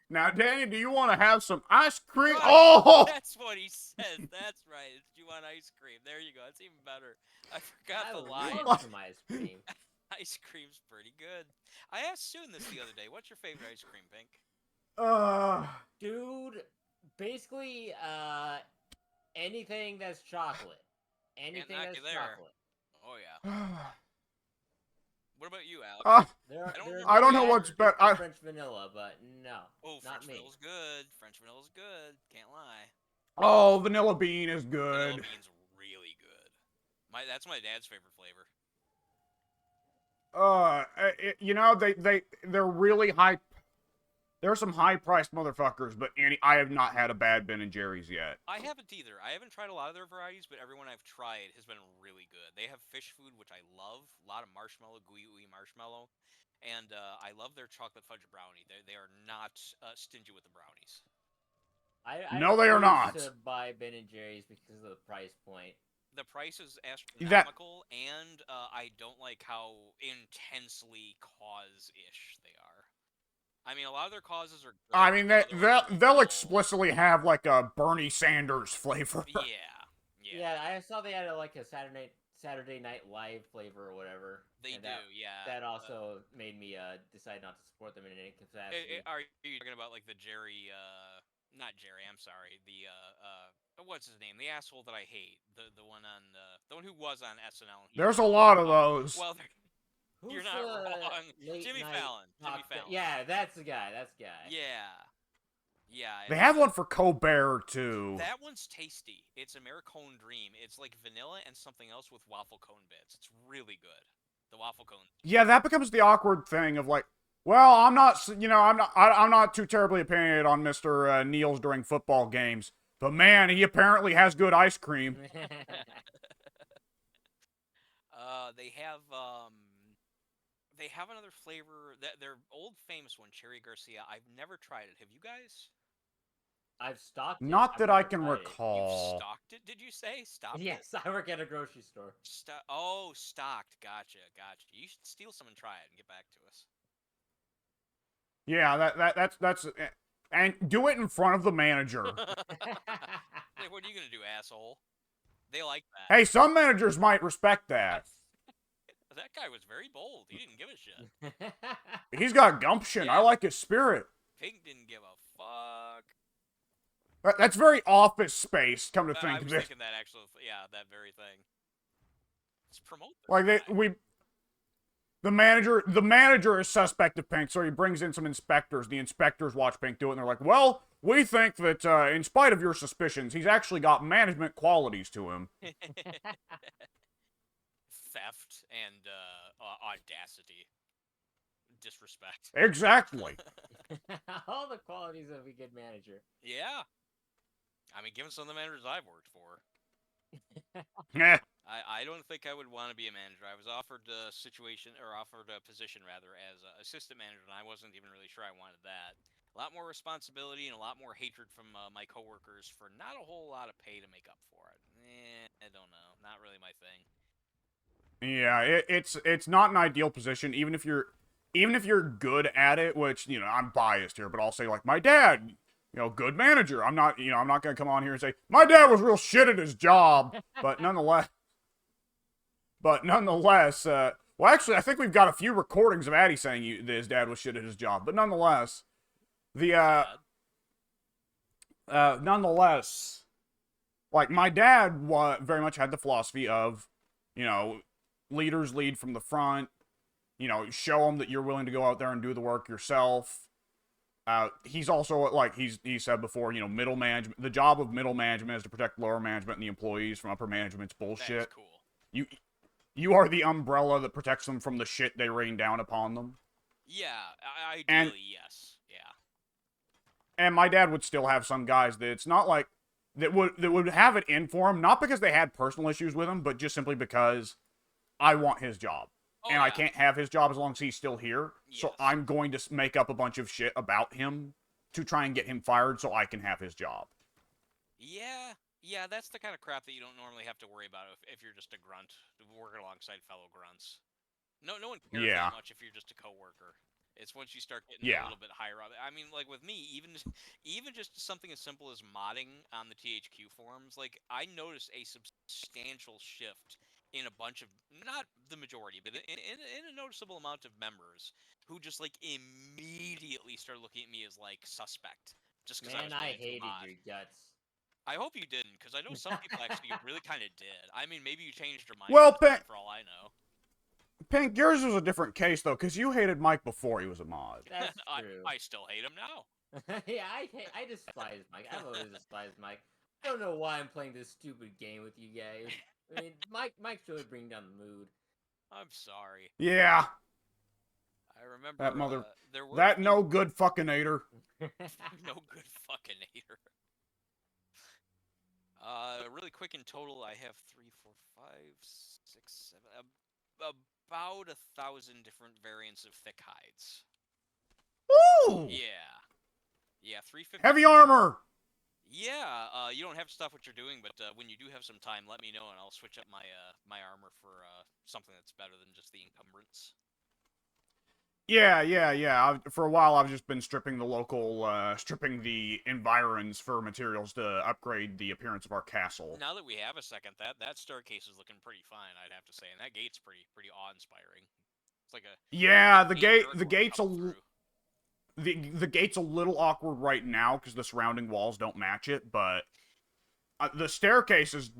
Now, Danny, do you want to have some ice cream?
Right.
Oh!
That's what he says. That's right. Do you want ice cream? There you go. It's even better. I forgot the line.
I love some ice cream.
Ice cream's pretty good. I asked Soon this the other day. What's your favorite ice cream, Pink?
Dude, basically, anything that's chocolate. Anything that's chocolate.
Oh, yeah. What about you, Alex?
I don't know what's better.
French vanilla, but no.
Oh,
French
vanilla's good. French vanilla's good. Can't lie.
Oh, vanilla bean is good.
Vanilla bean's really good. That's my dad's favorite flavor.
They're really high. There are some high-priced motherfuckers, but I have not had a bad Ben & Jerry's yet.
I haven't either. I haven't tried a lot of their varieties, but everyone I've tried has been really good. They have fish food, which I love. A lot of marshmallow, gooey marshmallow. And I love their chocolate fudge brownie. They are not stingy with the brownies.
No, they are not.
To buy Ben & Jerry's because of the price point.
The price is astronomical, and I don't like how intensely cause-ish they are. I mean, a lot of their causes are good.
I mean, they'll explicitly have, a Bernie Sanders flavor.
Yeah.
I saw they had, a Saturday Night Live flavor or whatever.
They do, yeah.
That also made me decide not to support them in any capacity.
Are you talking about, the Jerry, not Jerry, I'm sorry, the, what's his name? The asshole that I hate. The one on, the one who was on SNL.
There's a lot of those.
Well, you're not wrong. Jimmy Fallon.
Yeah, that's the guy. Yeah.
They have one for Colbert, too.
That one's tasty. It's Americone Dream. It's like vanilla and something else with waffle cone bits. It's really good. The waffle cone.
Yeah, that becomes the awkward thing of well, I'm not too terribly opinionated on Mr. Niels during football games, but man, he apparently has good ice cream.
They have another flavor. Their old famous one, Cherry Garcia. I've never tried it. Have you guys?
I've stocked it.
Not that I can recall.
You've stocked it? Did you say stocked?
Yes, I work at a grocery store.
Stocked. Gotcha. You should steal some and try it and get back to us.
Yeah, that's and do it in front of the manager.
Hey, what are you gonna do, asshole? They like that.
Hey, some managers might respect that.
That guy was very bold. He didn't give a shit.
He's got gumption.
Yeah.
I like his spirit.
Pink didn't give a fuck.
That's very Office Space, come to think of it.
I was thinking that, actually. Yeah, that very thing. Let's promote this
the manager is suspect of Pink, so he brings in some inspectors. The inspectors watch Pink do it, and they're like, well, we think that, in spite of your suspicions, he's actually got management qualities to him.
Theft and audacity. Disrespect.
Exactly.
All the qualities of a good manager.
Yeah. I mean, given some of the managers I've worked for,
Eh.
I don't think I would want to be a manager. I was offered a offered a position rather as assistant manager, and I wasn't even really sure I wanted that. A lot more responsibility and a lot more hatred from my coworkers for not a whole lot of pay to make up for it. I don't know. Not really my thing.
Yeah, it's not an ideal position, even if you're good at it, which, I'm biased here, but I'll say, like, my dad, good manager. I'm not gonna come on here and say my dad was real shit at his job, but nonetheless, well, actually, I think we've got a few recordings of Addy saying that his dad was shit at his job, but nonetheless, the nonetheless, like, my dad very much had the philosophy of, leaders lead from the front. Show them that you're willing to go out there and do the work yourself. He's also, like he said before, middle management. The job of middle management is to protect lower management and the employees from upper management's bullshit.
That is cool.
You are the umbrella that protects them from the shit they rain down upon them.
Yeah, ideally, yes. Yeah.
And my dad would still have some guys that it's not like that would have it in for him, not because they had personal issues with him, but just simply because I want his job.
Oh,
and
yeah.
I can't have his job as long as he's still here.
Yes.
So I'm going to make up a bunch of shit about him to try and get him fired so I can have his job.
Yeah, that's the kind of crap that you don't normally have to worry about if you're just a grunt working alongside fellow grunts. No one cares that much if you're just a coworker. It's once you start getting a little bit higher up. I mean, like with me, even just something as simple as modding on the THQ forums, like I noticed a substantial shift in a bunch of, not the majority, but in a noticeable amount of members who just like immediately started looking at me as like suspect just because I was
Man, I
getting into a
hated
mod.
your guts.
I hope you didn't, because I know some people actually really kind of did. I mean, maybe you changed your mind
Well,
for all I know.
Pink, yours was a different case, though, because you hated Mike before he was a mod.
That's true.
I still hate him now.
Yeah, I despise Mike. I've always despised Mike. I don't know why I'm playing this stupid game with you guys. I mean, Mike's really bringing down the mood.
I'm sorry.
Yeah.
I remember
that
there were
that no good fucking hater.
No good fucking hater. Really quick in total, I have 3, 4, 5, 6, 7, about 1,000 different variants of thick hides.
Ooh!
Yeah, 350.
Heavy armor!
Yeah, you don't have to stop what you're doing, but when you do have some time, let me know, and I'll switch up my armor for something that's better than just the encumbrance.
Yeah. For a while, I've just been stripping the environs for materials to upgrade the appearance of our castle.
Now that we have a second, that staircase is looking pretty fine, I'd have to say, and that gate's pretty awe-inspiring. It's like a
the gate's a little awkward right now because the surrounding walls don't match it, but the staircase is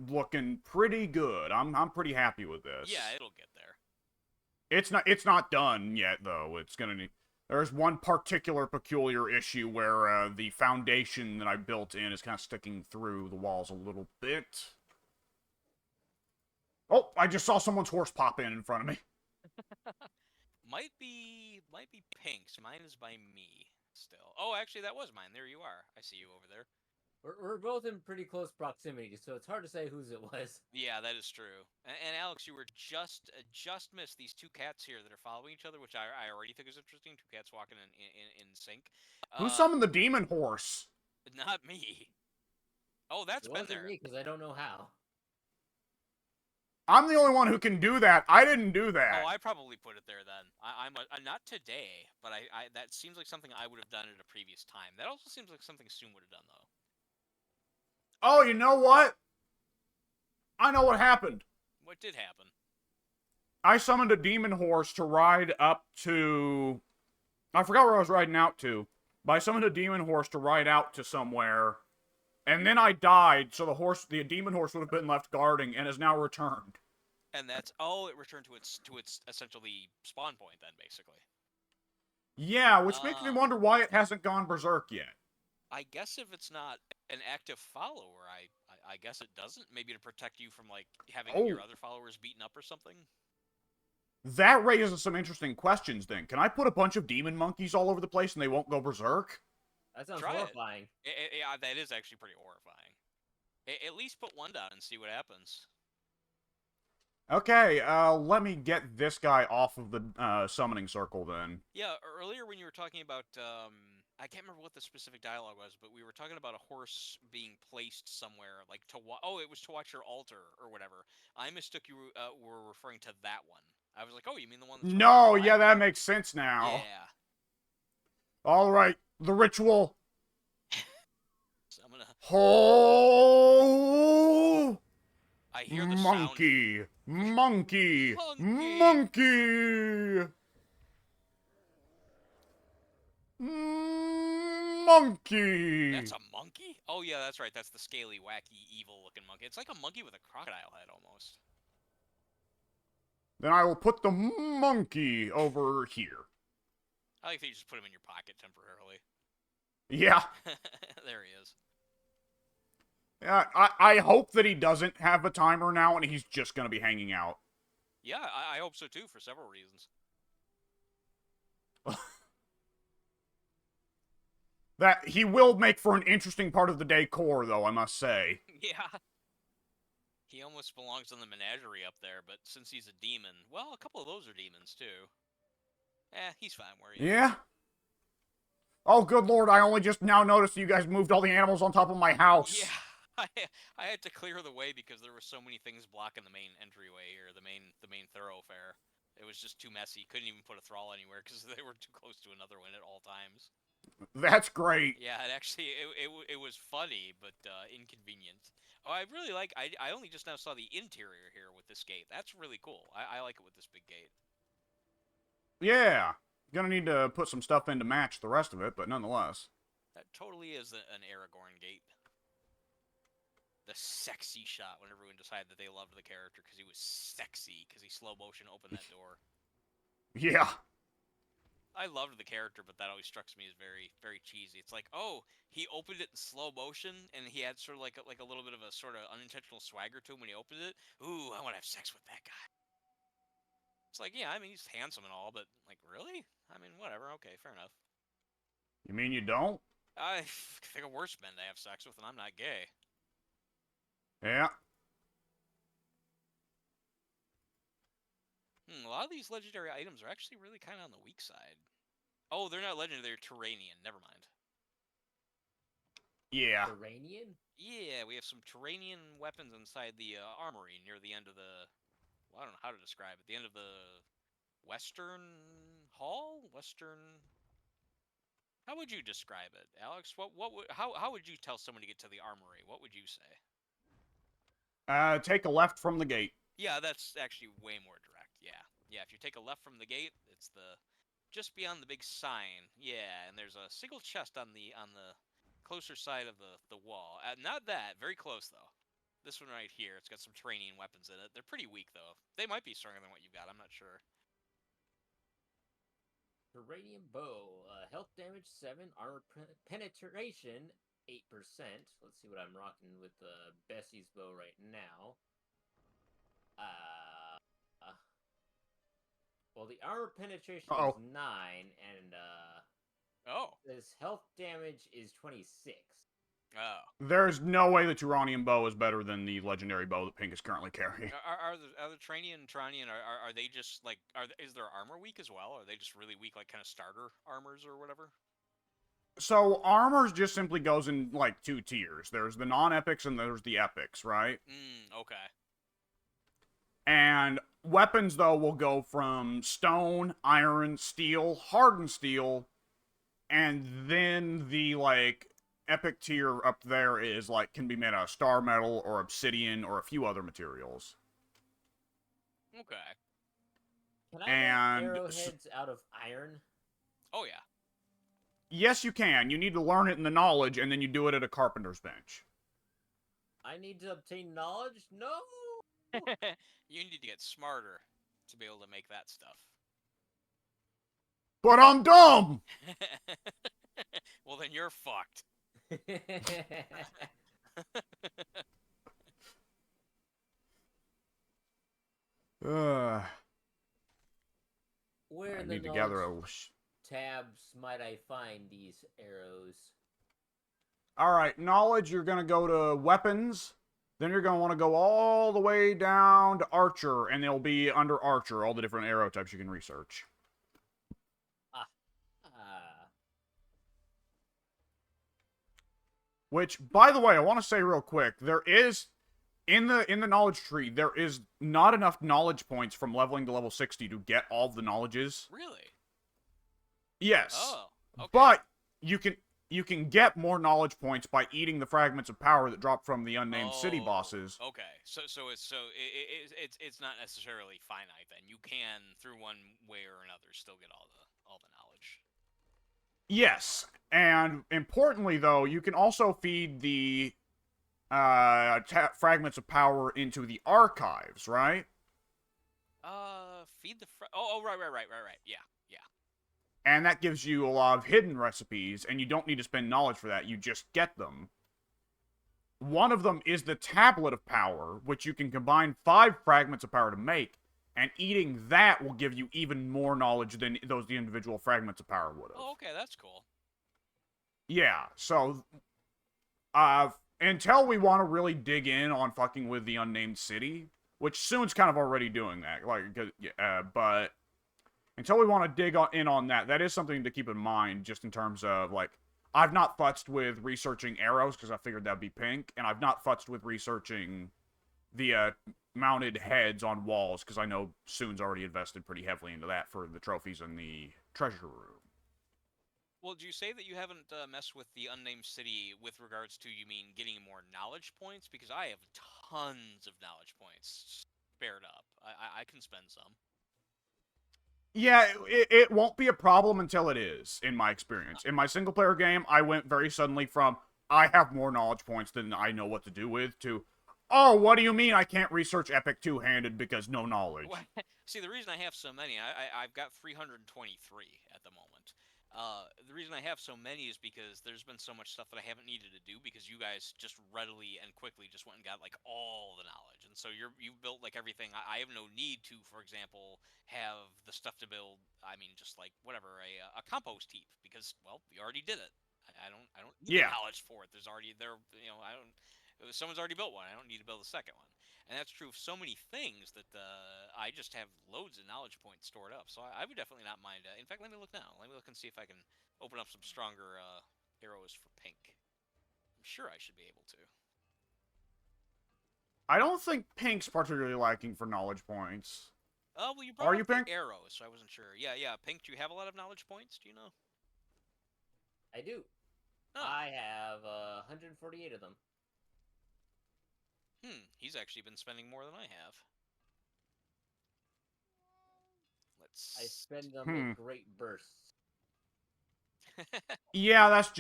looking pretty good. I'm pretty happy with this.
Yeah, it'll get there.
It's not done yet, though. It's gonna need. There's one particular peculiar issue where the foundation that I built in is kind of sticking through the walls a little bit. Oh, I just saw someone's horse pop in front of me.
Might be Pink's. Mine is by me still. Oh, actually, that was mine. There you are. I see you over there.
We're both in pretty close proximity, so it's hard to say whose it was.
Yeah, that is true. And Alex, you were just missed these two cats here that are following each other, which I already think is interesting. Two cats walking in sync.
Who summoned the demon horse?
Not me. Oh, that's been there.
It wasn't me, because I don't know how.
I'm the only one who can do that. I didn't do that.
Oh, I probably put it there then. I'm not today, but I that seems like something I would have done at a previous time. That also seems like something Soon would have done, though.
Oh, you know what? I know what happened.
What did happen?
I summoned a demon horse to ride up to... I forgot where I was riding out to. But I summoned a demon horse to ride out to somewhere. And then I died, so the demon horse would have been left guarding and has now returned.
And that's... it returned to its essentially spawn point then, basically.
Yeah, which makes me wonder why it hasn't gone berserk yet.
I guess if it's not an active follower, I guess it doesn't. Maybe to protect you from, like, having your other followers beaten up or something?
That raises some interesting questions then. Can I put a bunch of demon monkeys all over the place and they won't go berserk?
That sounds
Try
horrifying.
Yeah, that is actually pretty horrifying. At least put one down and see what happens.
Okay, let me get this guy off of the summoning circle then.
Yeah, earlier when you were talking about, I can't remember what the specific dialogue was, but we were talking about a horse being placed somewhere, like to watch. Oh, it was to watch your altar or whatever. I mistook you were referring to that one. I was like, oh, you mean the one that's right on
No,
the
yeah,
flag?
that makes sense now.
Yeah.
Alright, the ritual.
So I'm gonna.
Oh!
I hear the sound.
Monkey! Monkey!
Monkey!
Monkey! Monkey!
That's a monkey? Oh yeah, that's right. That's the scaly, wacky, evil-looking monkey. It's like a monkey with a crocodile head almost.
Then I will put the monkey over here.
I like that you just put him in your pocket temporarily.
Yeah.
There he is.
Yeah, I hope that he doesn't have a timer now and he's just gonna be hanging out.
Yeah, I hope so too, for several reasons.
That he will make for an interesting part of the decor, though, I must say.
Yeah. He almost belongs in the menagerie up there, but since he's a demon, well, a couple of those are demons too. He's fine where he is.
Yeah. Oh, good lord, I only just now noticed you guys moved all the animals on top of my house.
Yeah. I had to clear the way because there were so many things blocking the main entryway here, the main thoroughfare. It was just too messy. Couldn't even put a thrall anywhere because they were too close to another one at all times.
That's great.
Yeah, it actually it was funny but inconvenient. Oh, I really like. I only just now saw the interior here with this gate. That's really cool. I like it with this big gate.
Yeah. Gonna need to put some stuff in to match the rest of it, but nonetheless.
That totally is an Aragorn gate. The sexy shot when everyone decided that they loved the character because he was sexy because he slow motion opened that door.
Yeah.
I loved the character, but that always struck me as very, very cheesy. It's like, oh, he opened it in slow motion, and he had sort of like a little bit of a sort of unintentional swagger to him when he opened it. Ooh, I want to have sex with that guy. It's like, yeah, I mean, he's handsome and all, but like, really? I mean, whatever. Okay, fair enough.
You mean you don't?
I think of worse men to have sex with, and I'm not gay.
Yeah.
A lot of these legendary items are actually really kind of on the weak side. Oh, they're not legendary, they're Turanian. Never mind.
Yeah.
Iranian?
Yeah, we have some Turanian weapons inside the armory near the end of the... Well, I don't know how to describe it. The end of the Western Hall? Western... How would you describe it, Alex? How would you tell someone to get to the armory? What would you say?
Take a left from the gate.
Yeah, that's actually way more direct. Yeah, if you take a left from the gate, it's the just beyond the big sign. Yeah, and there's a single chest on the closer side of the wall. Not that, very close though. This one right here, it's got some Turanian weapons in it. They're pretty weak though. They might be stronger than what you've got. I'm not sure.
Iranian bow. Health damage 7, armor penetration 8%. Let's see what I'm rocking with Bessie's bow right now. Well, the armor penetration is 9, and this health damage is 26.
Oh.
There's no way the Turanian bow is better than the legendary bow that Pink is currently carrying.
Are the Turanian and Turanian, are they just like, is their armor weak as well? Are they just really weak, like kind of starter armors or whatever?
So, armors just simply goes in, like, 2 tiers. There's the non-epics and there's the epics, right?
Okay.
And weapons, though, will go from stone, iron, steel, hardened steel, and then the, like, epic tier up there is, like, can be made out of star metal or obsidian or a few other materials.
Okay.
Can I make arrowheads out of iron?
Oh, yeah.
Yes, you can. You need to learn it in the knowledge, and then you do it at a carpenter's bench.
I need to obtain knowledge? No!
You need to get smarter to be able to make that stuff.
But I'm dumb!
Well, then you're fucked.
Where
I
in the
need to gather
knowledge tabs might I find these arrows?
Alright, knowledge, you're gonna go to weapons. Then you're gonna want to go all the way down to archer, and they'll be under archer, all the different arrow types you can research. Which, by the way, I want to say real quick, there is in the knowledge tree, there is not enough knowledge points from leveling to level 60 to get all the knowledges.
Really?
Yes.
Oh, okay.
But you can get more knowledge points by eating the fragments of power that drop from the unnamed city bosses.
Okay, so it's not necessarily finite then. You can, through one way or another, still get all the knowledge.
Yes, and importantly though, you can also feed the fragments of power into the archives, right?
Feed the right, yeah.
And that gives you a lot of hidden recipes, and you don't need to spend knowledge for that, you just get them. One of them is the Tablet of Power, which you can combine 5 fragments of power to make, and eating that will give you even more knowledge than those individual fragments of power would have.
Oh, okay, that's cool.
Yeah, so, until we want to really dig in on fucking with the unnamed city, which soon's kind of already doing that, but until we want to dig in on that, that is something to keep in mind, just in terms of, like, I've not futzed with researching arrows, because I figured that'd be pink, and I've not futzed with researching the, mounted heads on walls, because I know Soon's already invested pretty heavily into that for the trophies in the treasure room.
Well, do you say that you haven't messed with the unnamed city with regards to, you mean, getting more knowledge points? Because I have tons of knowledge points spared up. I can spend some.
Yeah, it won't be a problem until it is, in my experience. In my single-player game, I went very suddenly from, I have more knowledge points than I know what to do with, to, oh, what do you mean I can't research Epic Two-Handed because no knowledge?
See, the reason I have so many, I've got 323 at the moment. The reason I have so many is because there's been so much stuff that I haven't needed to do because you guys just readily and quickly just went and got like all the knowledge, and so you've built like everything. I have no need to, for example, have the stuff to build. I mean, just like whatever a compost heap because well, we already did it. I don't need the knowledge for it. There's already there. You know, I don't. Someone's already built one. I don't need to build a second one. And that's true of so many things that I just have loads of knowledge points stored up. So I would definitely not mind. In fact, let me look now. Let me look and see if I can open up some stronger arrows for pink. I'm sure I should be able to.
I don't think pink's particularly lacking for knowledge points.
Oh, well, you brought up
pink?
arrows, so I wasn't sure. Yeah, pink. Do you have a lot of knowledge points? Do you know?
I do. Oh. I have 148 of them.
He's actually been spending more than I have.
I spend them in great bursts.
Yeah, that's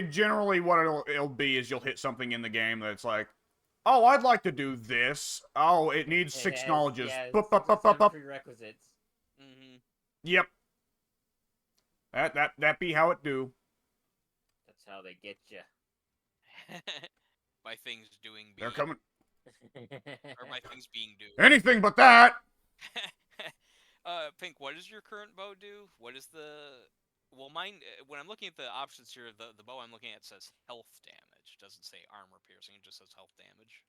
generally what it'll be is you'll hit something in the game that's like, oh, I'd like to do this. Oh, it needs 6 knowledges.
Yeah, prerequisites.
Mm-hmm.
Yep. That be how it do.
That's how they get you.
By things doing being...
They're coming.
Or by things being due.
Anything but that!
Pink, what does your current bow do? What is the... Well, mine, when I'm looking at the options here, the bow I'm looking at says health damage. It doesn't say armor piercing, it just says health damage.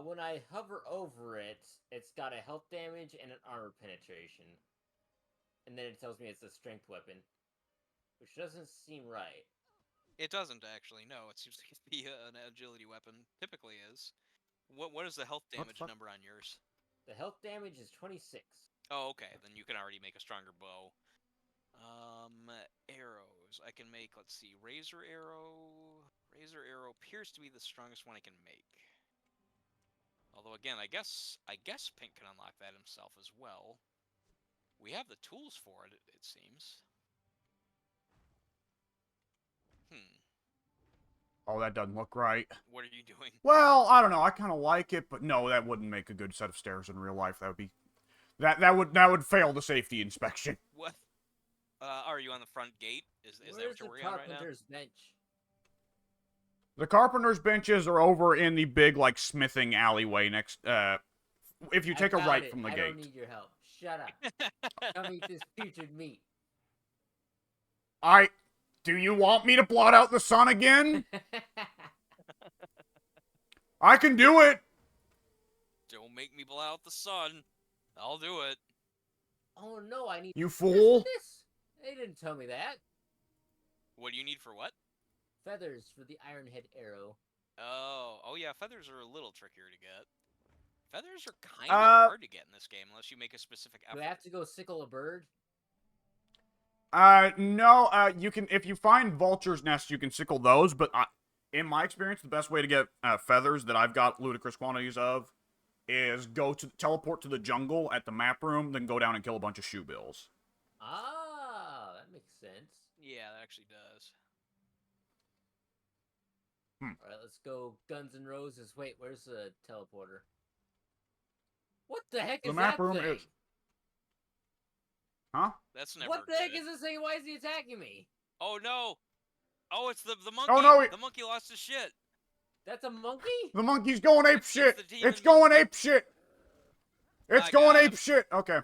When I hover over it, it's got a health damage and an armor penetration. And then it tells me it's a strength weapon. Which doesn't seem right.
It doesn't, actually. No, it seems like it'd be an agility weapon. Typically is. What is the health damage number on yours?
The health damage is 26.
Oh, okay. Then you can already make a stronger bow. Arrows. I can make, let's see, razor arrow. Razor arrow appears to be the strongest one I can make. Although, again, I guess Pink can unlock that himself as well. We have the tools for it, it seems.
Oh, that doesn't look right.
What are you doing?
Well, I don't know. I kind of like it, but no, that wouldn't make a good set of stairs in real life. That would be... That would fail the safety inspection.
What? Are you on the front gate? Is that what you're working on right now?
Carpenter's bench?
The carpenter's benches are over in the big, like, smithing alleyway next... if you take a right from the gate.
I don't need your help. Shut up. Come eat this putrid meat.
Do you want me to blot out the sun again? I can do it!
Don't make me blow out the sun. I'll do it.
Oh no, I need
You
this
fool!
for this. They didn't tell me that.
What do you need for what?
Feathers for the Ironhead arrow.
Oh yeah, feathers are a little trickier to get. Feathers are kind
Uh,
of hard to get in this game unless you make a specific
Do
effort.
I have to go sickle a bird?
No, you can, if you find vulture's nests, you can sickle those, but in my experience, the best way to get feathers that I've got ludicrous quantities of is teleport to the jungle at the map room, then go down and kill a bunch of shoebills.
Ah, that makes sense.
Yeah, that actually does.
Alright, let's go Guns N' Roses. Wait, where's the teleporter? What the heck is
The map
that
room
thing?
is... Huh?
That's never
What the heck
good.
is this thing? Why is he attacking me?
Oh no! Oh, it's the monkey!
Oh, no,
The monkey lost his shit!
That's a monkey?
The monkey's going ape
It's
shit!
the demon
It's going
monkey.
ape shit! It's
I
going
got
ape
him.
shit! Okay.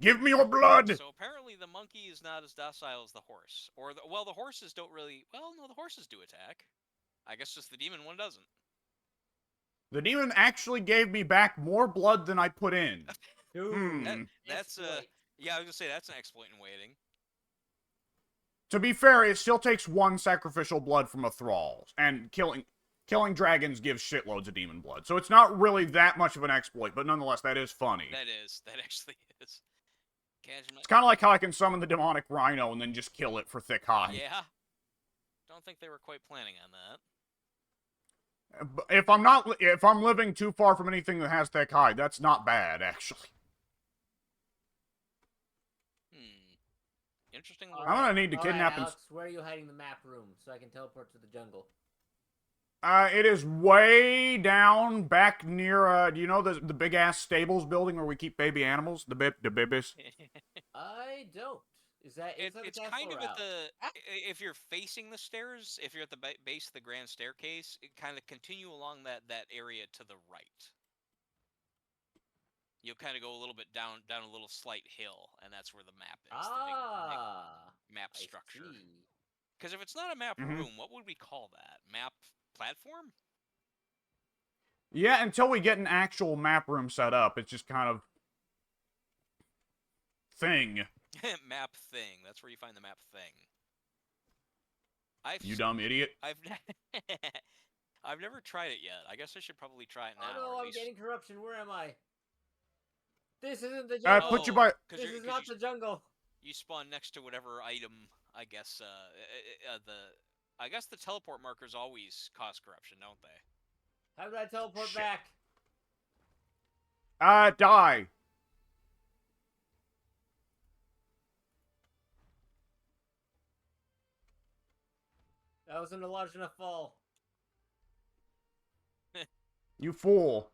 Give me your blood!
So apparently the monkey is not as docile as the horse. Or, well, the horses don't really... Well, no, the horses do attack. I guess just the demon one doesn't.
The demon actually gave me back more blood than I put in.
Dude,
That's
exploit.
yeah, I was gonna say that's an exploit in waiting.
To be fair, it still takes one sacrificial blood from a thrall, and killing dragons gives shitloads of demon blood. So it's not really that much of an exploit, but nonetheless, that is funny.
That actually is.
It's kind of like how I can summon the demonic rhino and then just kill it for thick hide.
Yeah. Don't think they were quite planning on that.
If I'm living too far from anything that has thick hide, that's not bad, actually.
Interesting.
All
I'm gonna need to
all right,
kidnap
Alex, where are you hiding the map room so I can teleport to the jungle?
It is way down back near, do you know the big ass stables building where we keep baby animals? The babies?
I don't. Is that
It's
the castle
kind of
or
at
out?
if you're facing the stairs, if you're at the base of the grand staircase, kind of continue along that area to the right. You'll kind of go a little bit down a little slight hill, and that's where the map is.
Ah,
the big map structure.
I see.
Because if it's not a map
Mhm.
room, what would we call that? Map platform?
Yeah, until we get an actual map room set up, it's just kind of thing.
Map thing. That's where you find the map thing.
You dumb idiot.
I've never tried it yet. I guess I should probably try it now.
Oh no,
or at
I'm
least...
getting corruption. Where am I? This isn't the jungle.
Put you by...
This is not the jungle.
You spawn next to whatever item, I guess, I guess the teleport markers always cause corruption, don't they?
How did I teleport
Shit.
back?
Die.
That wasn't a large enough fall.
You fool.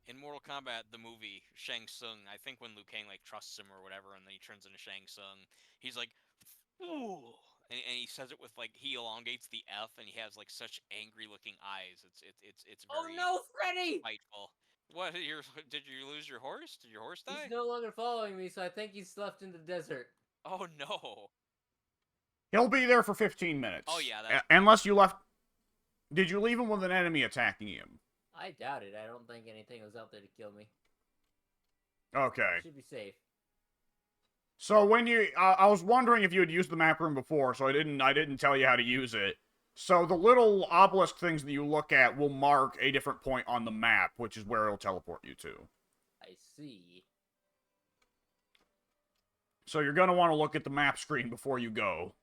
In Mortal Kombat, the movie, Shang Tsung, I think when Liu Kang, like, trusts him or whatever, and then he turns into Shang Tsung, he's like, ooh, and he says it with, like, he elongates the F, and he has, like, such angry-looking eyes. It's
Oh
very
no, Freddy!
spiteful. What, did you lose your horse? Did your horse die?
He's no longer following me, so I think he's left in the desert.
Oh, no.
He'll be there for 15 minutes.
Oh, yeah, that's...
Unless you left... Did you leave him with an enemy attacking him?
I doubt it. I don't think anything was out there to kill me.
Okay.
Should be safe.
So when you... I was wondering if you had used the map room before, so I didn't tell you how to use it. So the little obelisk things that you look at will mark a different point on the map, which is where it'll teleport you to.
I see.
So you're going to want to look at the map screen before you go.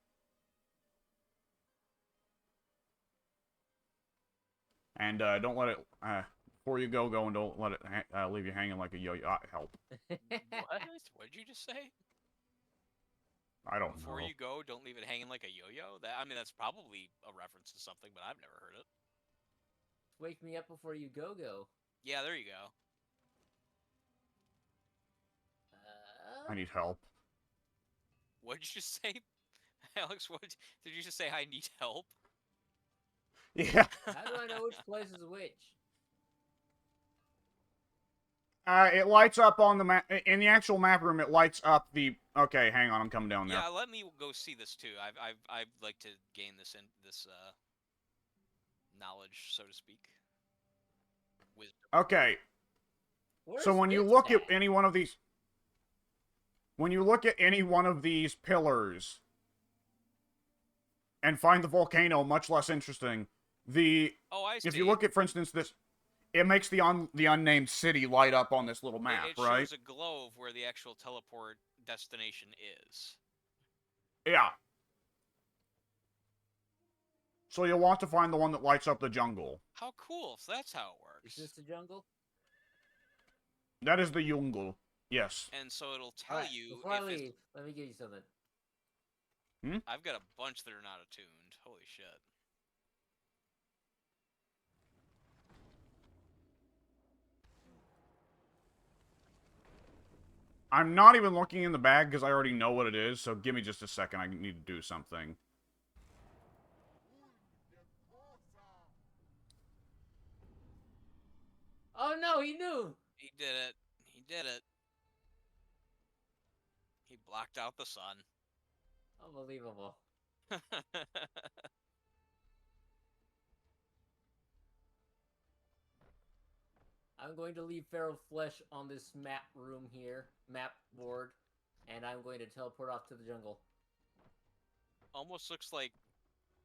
And don't let it... before you go and don't let it leave you hanging like a yo-yo. Help.
What? What did you just say?
I don't
Before
know.
you go, don't leave it hanging like a yo-yo? I mean, that's probably a reference to something, but I've never heard it.
Wake me up before you go.
Yeah, there you go.
I need help.
What did you just say? Alex, what did you just say? I need help?
Yeah.
How do I know which place is which?
It lights up on the map. In the actual map room, it lights up the... Okay, hang on, I'm coming down there.
Yeah, let me go see this too. I'd like to gain this knowledge, so to speak. Wisdom.
Okay,
Where's
so when you
Fitz
look at
at?
any one of these... When you look at any one of these pillars and find the volcano much less interesting,
Oh, I see.
if you look at, for instance, this... It makes the unnamed city light up on this little map,
it
right?
shows a glow of where the actual teleport destination is.
Yeah. So you'll want to find the one that lights up the jungle.
How cool! So that's how it works.
Is this the jungle?
That is the jungle. Yes.
And so it'll tell
Alright,
you
before I
if
leave, let me give you something.
I've got a bunch that are not attuned. Holy shit.
I'm not even looking in the bag because I already know what it is, so give me just a second. I need to do something.
Oh no, he knew!
He did it. He did it. He blocked out the sun.
Unbelievable. I'm going to leave feral flesh on this map room here, map board, and I'm going to teleport off to the jungle.
Almost looks like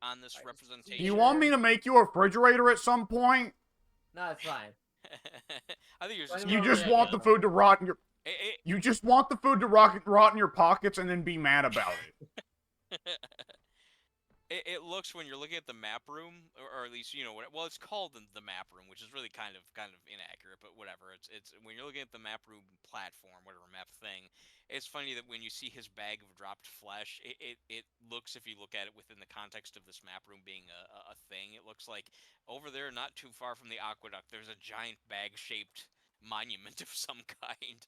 on this
Alright,
representation.
Do you want me to make you a refrigerator at some point?
No, it's fine.
I think you're
Why
just.
do
You
Oh,
just
yeah,
want
yeah.
the food to rot in your...
It,
You just want the food to rot in your pockets and then be mad about it.
it looks when you're looking at the map room, or at least well, it's called the map room, which is really kind of inaccurate, but whatever. It's when you're looking at the map room platform, whatever map thing. It's funny that when you see his bag of dropped flesh, it looks, if you look at it within the context of this map room being a thing, it looks like over there, not too far from the aqueduct, there's a giant bag-shaped monument of some kind.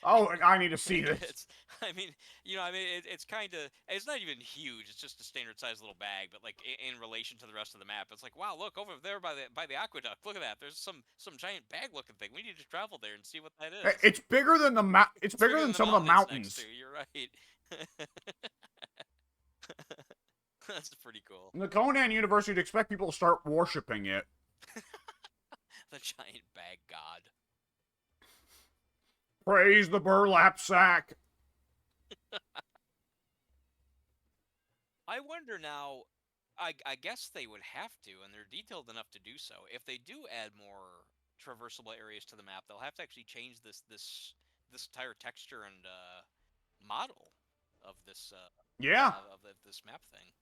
Oh, I need to see this.
It's, it's kind of, it's not even huge. It's just a standard sized little bag, but like in relation to the rest of the map, it's like, wow, look over there by the aqueduct. Look at that. There's some giant bag looking thing. We need to travel there and see what that is.
It's bigger than the It's bigger than some of the mountains.
Next to. You're right. That's pretty cool.
In the Conan universe, you'd expect people to start worshipping it.
The giant bag god.
Praise the burlap sack.
I wonder now. I guess they would have to, and they're detailed enough to do so. If they do add more traversable areas to the map, they'll have to actually change this entire texture and model of this
Yeah.
of this map thing,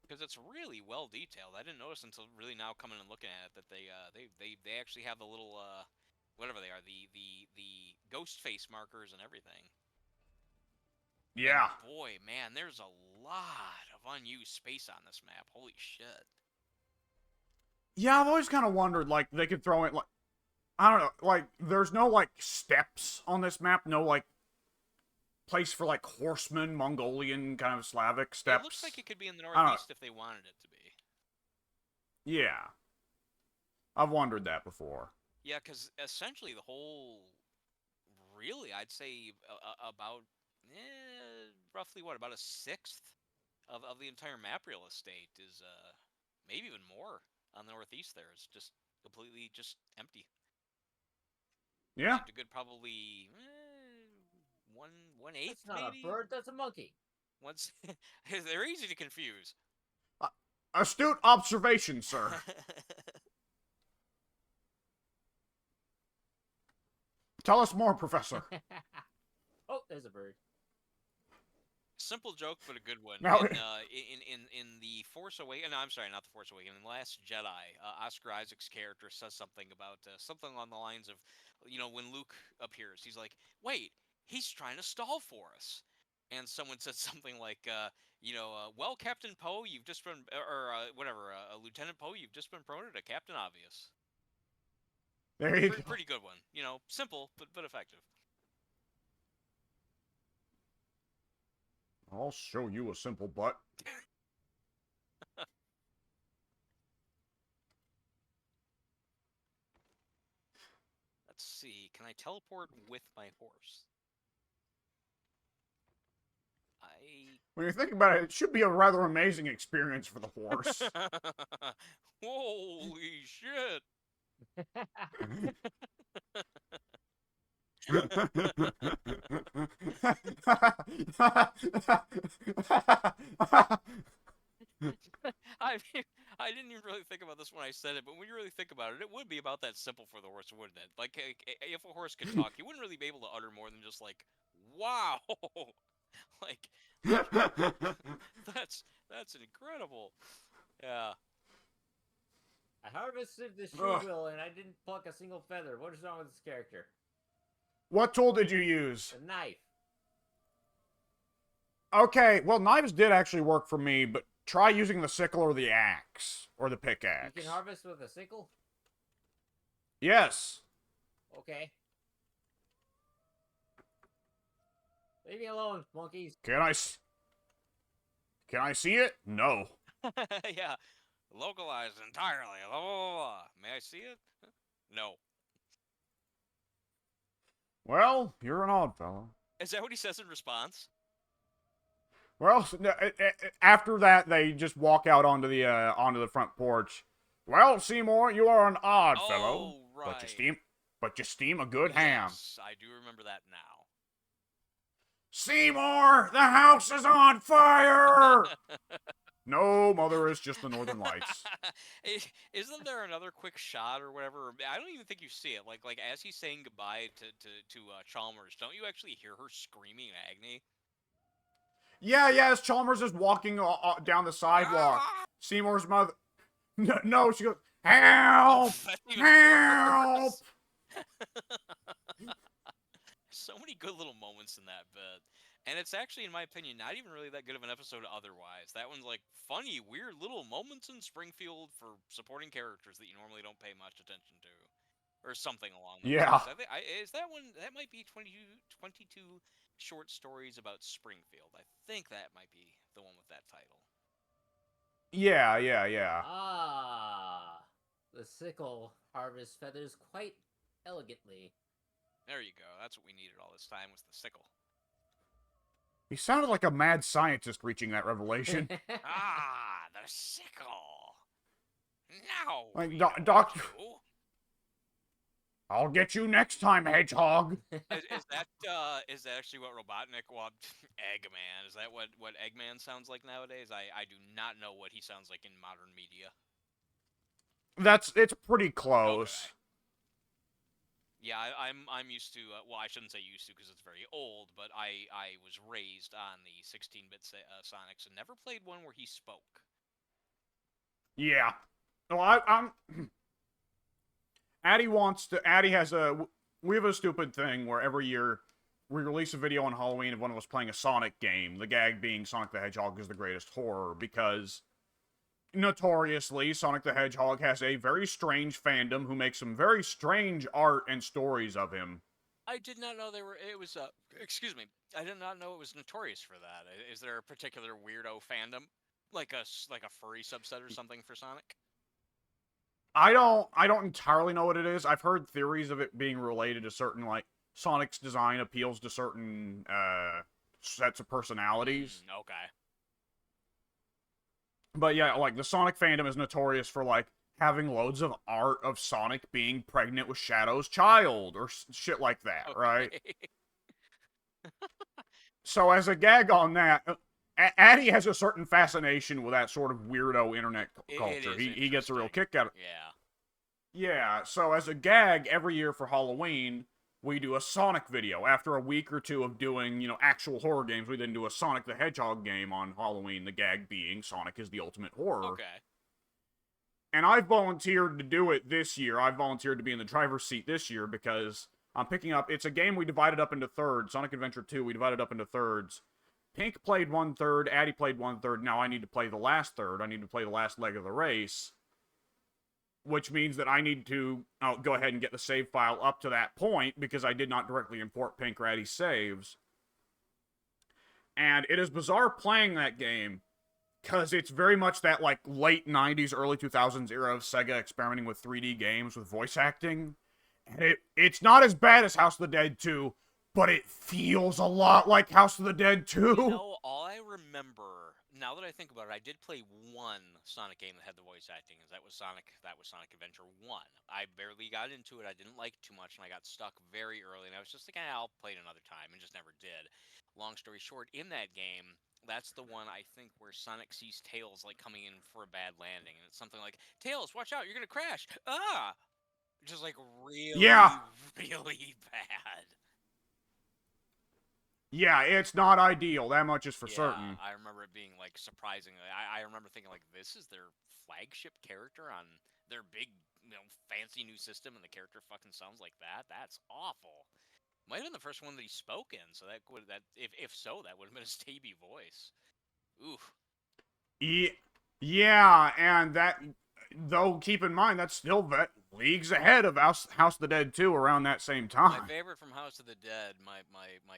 because it's really well detailed. I didn't notice until really now coming and looking at it that they actually have the little whatever they are, the ghost face markers and everything.
Yeah.
And boy, man, there's a lot of unused space on this map. Holy shit.
Yeah, I've always kind of wondered, like, they could throw in, like, I don't know, like, there's no, like, steps on this map, no, like, place for, like, horsemen, Mongolian, kind of Slavic steps.
It looks like it could be in the northeast if they wanted it to be.
Yeah. I've wondered that before.
Yeah, because essentially the whole, really, I'd say about, roughly what, about a sixth of the entire map real estate is, maybe even more on the northeast there. It's just completely just empty.
Yeah.
A good probably, one eighth,
That's not
maybe?
a bird, that's a monkey.
Once, they're easy to confuse.
Astute observation, sir. Tell us more, Professor.
Oh, there's a bird.
Simple joke, but a good one.
No.
In the Force Awakens, no, I'm sorry, not the Force Awakens. In the Last Jedi, Oscar Isaac's character says something about something along the lines of, when Luke appears, he's like, "Wait, he's trying to stall for us," and someone said something like, "Well, Captain Poe, you've just been, or whatever, Lieutenant Poe, you've just been promoted to Captain Obvious."
There you go.
Pretty good one. Simple but effective.
I'll show you a simple butt.
Let's see. Can I teleport with my horse?
When you think about it, it should be a rather amazing experience for the horse.
Holy shit! I mean, I didn't even really think about this when I said it, but when you really think about it, it would be about that simple for the horse, wouldn't it? Like, if a horse could talk, you wouldn't really be able to utter more than just like, "Wow," like, like that's incredible. Yeah.
I harvested the
Ugh.
she-will and I didn't pluck a single feather. What is wrong with this character?
What tool did you use?
A knife.
Okay, well, knives did actually work for me, but try using the sickle or the axe. Or the
You
pickaxe.
can harvest with a sickle?
Yes.
Okay. Leave me alone, monkeys.
Can I see it? No.
Yeah. Localized entirely. Blah, blah, blah. May I see it? No.
Well, you're an odd fellow.
Is that what he says in response?
Well, after that, they just walk out onto the front porch. Well, Seymour, you are an odd fellow,
Oh, right.
but you steam a good ham.
Yes, I do remember that now.
Seymour, the house is on fire! No, Mother, it's just the Northern Lights.
Isn't there another quick shot or whatever? I don't even think you see it. Like as he's saying goodbye to Chalmers, don't you actually hear her screaming in agony?
Yeah, as Chalmers is walking down the sidewalk,
Ah!
Seymour's mother... No, she goes, help!
That's even
Help!
worse. So many good little moments in that bit. And it's actually, in my opinion, not even really that good of an episode otherwise. That one's like funny, weird little moments in Springfield for supporting characters that you normally don't pay much attention to. Or something along those
Yeah.
lines. I think, is that one, that might be 22 short stories about Springfield. I think that might be the one with that title.
Yeah.
Ah, the sickle harvests feathers quite elegantly.
There you go. That's what we needed all this time was the sickle.
He sounded like a mad scientist reaching that revelation.
Ah, the sickle. Now,
Like,
we
Doc-
know
Doc-
what to do.
I'll get you next time, Hedgehog.
Is that actually what Robotnik? Well, Eggman. Is that what Eggman sounds like nowadays? I do not know what he sounds like in modern media.
It's pretty close.
Okay. Yeah, I'm used to. Well, I shouldn't say used to because it's very old, but I was raised on the 16-bit Sonics and never played one where he spoke.
Yeah. Well, I'm. Addy has we have a stupid thing where every year we release a video on Halloween of one of us playing a Sonic game. The gag being Sonic the Hedgehog is the greatest horror because notoriously Sonic the Hedgehog has a very strange fandom who makes some very strange art and stories of him.
I did not know it was excuse me. I did not know it was notorious for that. Is there a particular weirdo fandom? Like a furry subset or something for Sonic?
I don't entirely know what it is. I've heard theories of it being related to certain, like, Sonic's design appeals to certain sets of personalities.
Okay.
But yeah, like, the Sonic fandom is notorious for, like, having loads of art of Sonic being pregnant with Shadow's child, or shit like that,
Okay.
right? So as a gag on that, Addy has a certain fascination with that sort of weirdo internet culture. He gets a real kick out of it.
Yeah.
Yeah, so as a gag, every year for Halloween, we do a Sonic video. After a week or two of doing, actual horror games, we then do a Sonic the Hedgehog game on Halloween, the gag being Sonic is the ultimate horror.
Okay.
And I've volunteered to do it this year. I've volunteered to be in the driver's seat this year because I'm picking up... It's a game we divided up into thirds. Sonic Adventure 2, we divided up into thirds. Pink played 1/3, Addy played 1/3. Now I need to play the last third. I need to play the last leg of the race. Which means that I need to go ahead and get the save file up to that point because I did not directly import Pink or Addy's saves. And it is bizarre playing that game because it's very much that, like, late 90s, early 2000s era of Sega experimenting with 3D games with voice acting. And it's not as bad as House of the Dead 2, but it feels a lot like House of the Dead 2.
You know, all I remember, now that I think about it, I did play one Sonic game that had the voice acting. That was Sonic Adventure 1. I barely got into it. I didn't like it too much, and I got stuck very early. And I was just like, I'll play it another time, and just never did. Long story short, in that game, that's the one I think where Sonic sees Tails like coming in for a bad landing, and it's something like, "Tails, watch out! You're gonna crash!" Ah, just like really,
Yeah.
really bad.
Yeah, it's not ideal. That much is for
Yeah,
certain.
I remember it being like surprisingly. I remember thinking like, this is their flagship character on their big, fancy new system, and the character fucking sounds like that. That's awful. Might have been the first one that he spoke in, so if so, that would have been his debut voice. Oof.
Yeah, and that, though, keep in mind, that's still leagues ahead of House of the Dead 2 around that same
My
time.
favorite from House of the Dead, my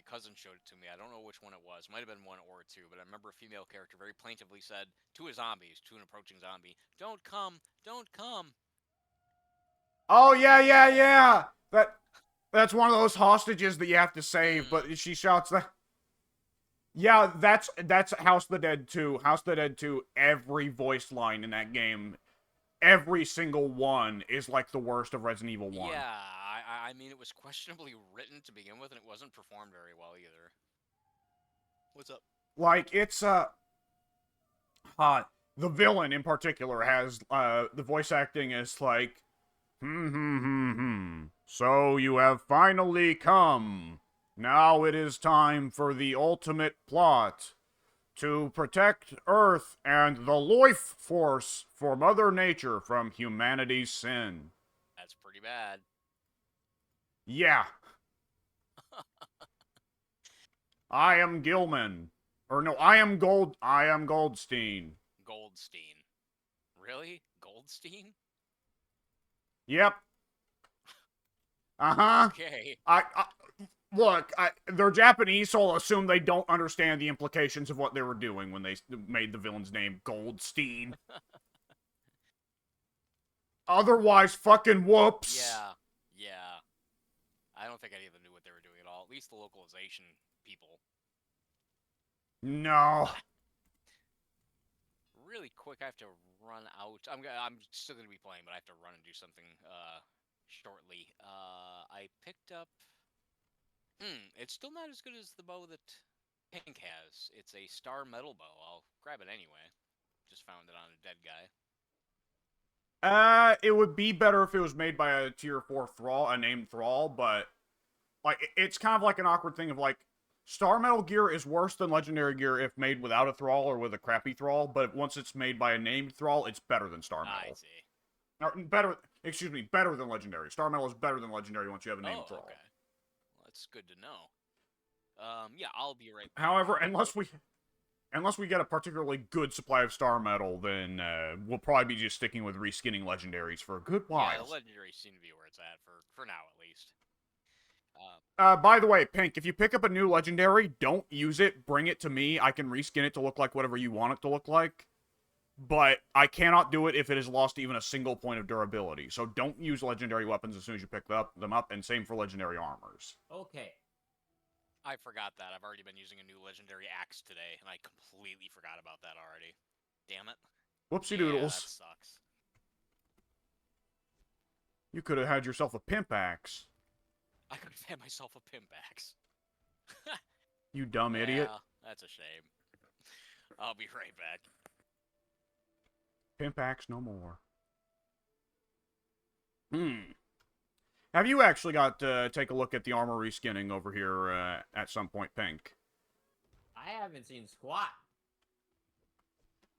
cousin showed it to me. I don't know which one it was. Might have been 1 or 2, but I remember a female character very plaintively said to a zombie, to an approaching zombie, "Don't come, don't come."
Oh, yeah. That's one of those hostages that you have to save,
Mm.
but she shouts that. Yeah, that's House of the Dead 2. House of the Dead 2, every voice line in that game, every single one is like the worst of Resident Evil 1.
Yeah, I mean, it was questionably written to begin with, and it wasn't performed very well either. What's up?
Like, it's, the villain in particular has, the voice acting is like, So you have finally come. Now it is time for the ultimate plot. To protect Earth and the life force for Mother Nature from humanity's sin.
That's pretty bad.
Yeah. I am Gilman. Or no, I am Goldstein.
Goldstein. Really? Goldstein?
Yep. Uh-huh.
Okay.
Look, they're Japanese, so I'll assume they don't understand the implications of what they were doing when they made the villain's name Goldstein. Otherwise, fucking whoops.
Yeah. I don't think any of them knew what they were doing at all. At least the localization people.
No.
Really quick, I have to run out. I'm still gonna be playing, but I have to run and do something shortly. I picked up. It's still not as good as the bow that Pink has. It's a Star Metal bow. I'll grab it anyway. Just found it on a dead guy.
It would be better if it was made by a tier 4 thrall, a named thrall, but like it's kind of like an awkward thing of like Star Metal gear is worse than legendary gear if made without a thrall or with a crappy thrall, but once it's made by a named thrall, it's better than Star Metal.
I see.
Or better than legendary. Star Metal is better than legendary once you have a named thrall.
Okay. Well, that's good to know. Yeah, I'll be right back.
However, unless we get a particularly good supply of Star Metal, then we'll probably be just sticking with reskinning legendaries for a good while.
Yeah, the legendaries seem to be where it's at for now at least.
By the way, Pink, if you pick up a new legendary, don't use it. Bring it to me. I can reskin it to look like whatever you want it to look like. But I cannot do it if it has lost even a single point of durability. So don't use legendary weapons as soon as you pick them up, and same for legendary armors.
Okay.
I forgot that. I've already been using a new legendary axe today, and I completely forgot about that already. Damn it.
Whoopsie
Yeah,
doodles.
that sucks.
You could have had yourself a pimp axe.
I could have had myself a pimp axe.
You dumb idiot.
Yeah, that's a shame. I'll be right back.
Pimp axe no more. Have you actually got to take a look at the armor reskinning over here at some point, Pink?
I haven't seen squat.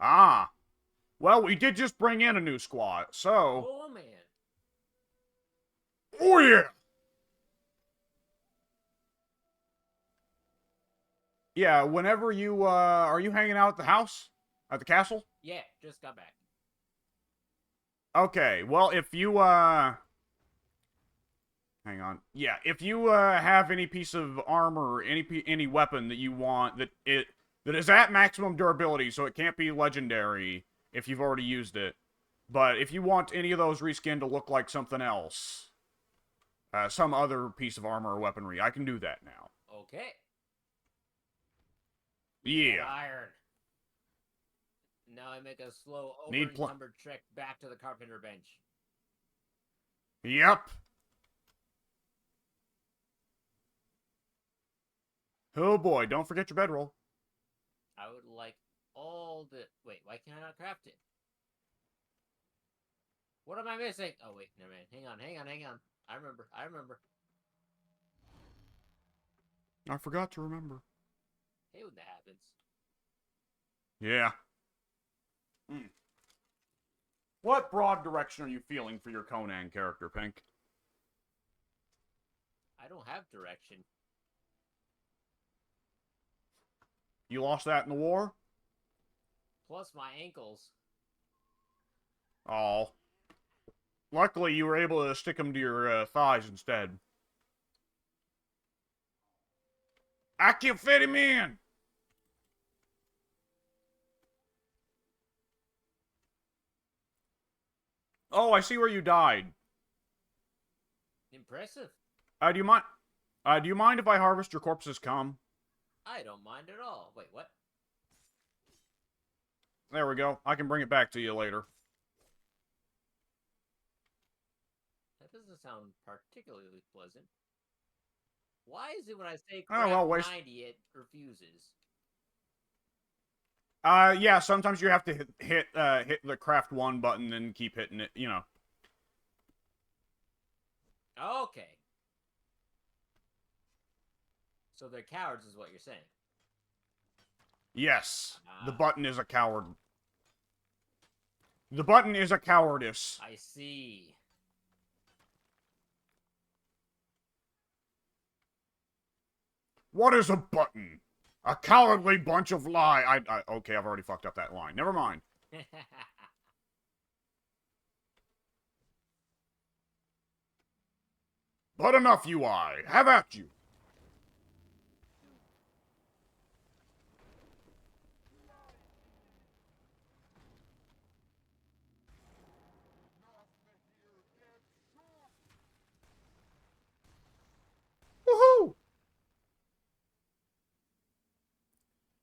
Ah. Well, we did just bring in a new squad, so...
Oh, man.
Oh, yeah! Yeah, whenever you, are you hanging out at the house? At the castle?
Yeah, just got back.
Okay, well, if you, hang on. Yeah, if you, have any piece of armor, any weapon that you want that is at maximum durability, so it can't be legendary if you've already used it. But if you want any of those reskinned to look like something else, some other piece of armor or weaponry. I can do that now.
Okay.
Yeah.
Iron. Now I make a slow,
Need
over-encumbered trek back to the carpenter bench.
Yep. Oh boy, don't forget your bedroll.
I would like all the... Wait, why can't I not craft it? What am I missing? Oh, wait, never mind. Hang on. I remember.
I forgot to remember.
Hey, when that happens.
Yeah. What broad direction are you feeling for your Conan character, Pink?
I don't have direction.
You lost that in the war?
Plus my ankles.
Oh. Luckily, you were able to stick them to your thighs instead. I can fit him in! Oh, I see where you died.
Impressive.
Do you mind? Do you mind if I harvest your corpse's cum?
I don't mind at all. Wait, what?
There we go. I can bring it back to you later.
That doesn't sound particularly pleasant. Why is it when I say
Oh, well,
craft
waste...
90, it refuses?
Yeah, sometimes you have to hit the craft 1 button and keep hitting it, you know.
Okay. So they're cowards is what you're saying.
Yes. The button is a coward. The button is a cowardice.
I see.
What is a button? A cowardly bunch of lie. Okay, I've already fucked up that line. Never mind. But enough UI. Have at you. Woohoo!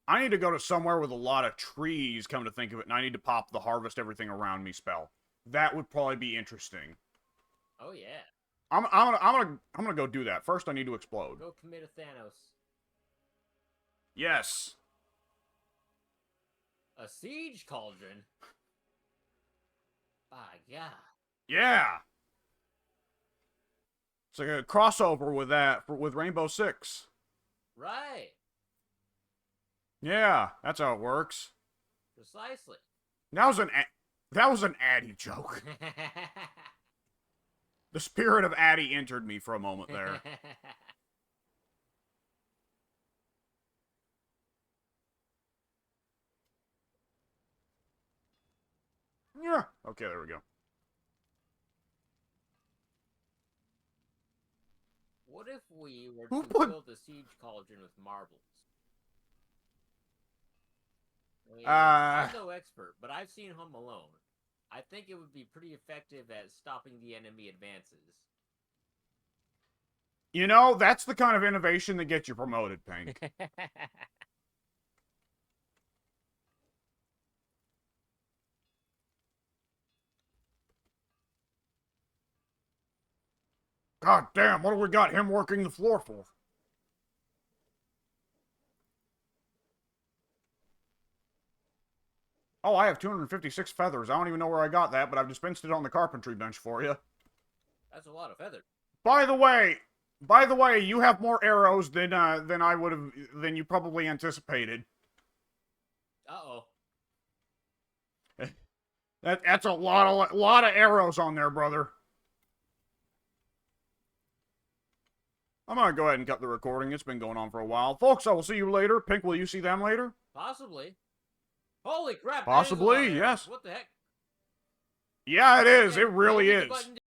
I need to go to somewhere with a lot of trees, come to think of it, and I need to pop the harvest everything around me spell. That would probably be interesting.
Oh yeah.
I'm gonna go do that. First, I need to explode.
Go commit a Thanos.
Yes.
A siege cauldron? By God.
Yeah. It's like a crossover with that with Rainbow Six.
Right.
Yeah, that's how it works.
Precisely.
That was an Addy joke. The spirit of Addy entered me for a moment there. Yeah. Okay, there we go.
What if we were
Who
to
put-
fill the siege cauldron with marbles? I mean,
Uh,
I'm no expert, but I've seen Home Alone. I think it would be pretty effective at stopping the enemy advances.
You know, that's the kind of innovation that gets you promoted, Pink. God damn, what do we got him working the floor for? Oh, I have 256 feathers. I don't even know where I got that, but I've dispensed it on the carpentry bench for you.
That's a lot of feathers.
By the way, you have more arrows than I would have than you probably anticipated.
Uh-oh.
That's a lot of arrows on there, brother. I'm gonna go ahead and cut the recording. It's been going on for a while. Folks, I will see you later. Pink, will you see them later?
Possibly. Holy crap!
Possibly,
that is a lot of
yes.
arrows. What the heck?
Yeah, it is.
Okay,
It really
maybe the
is.
button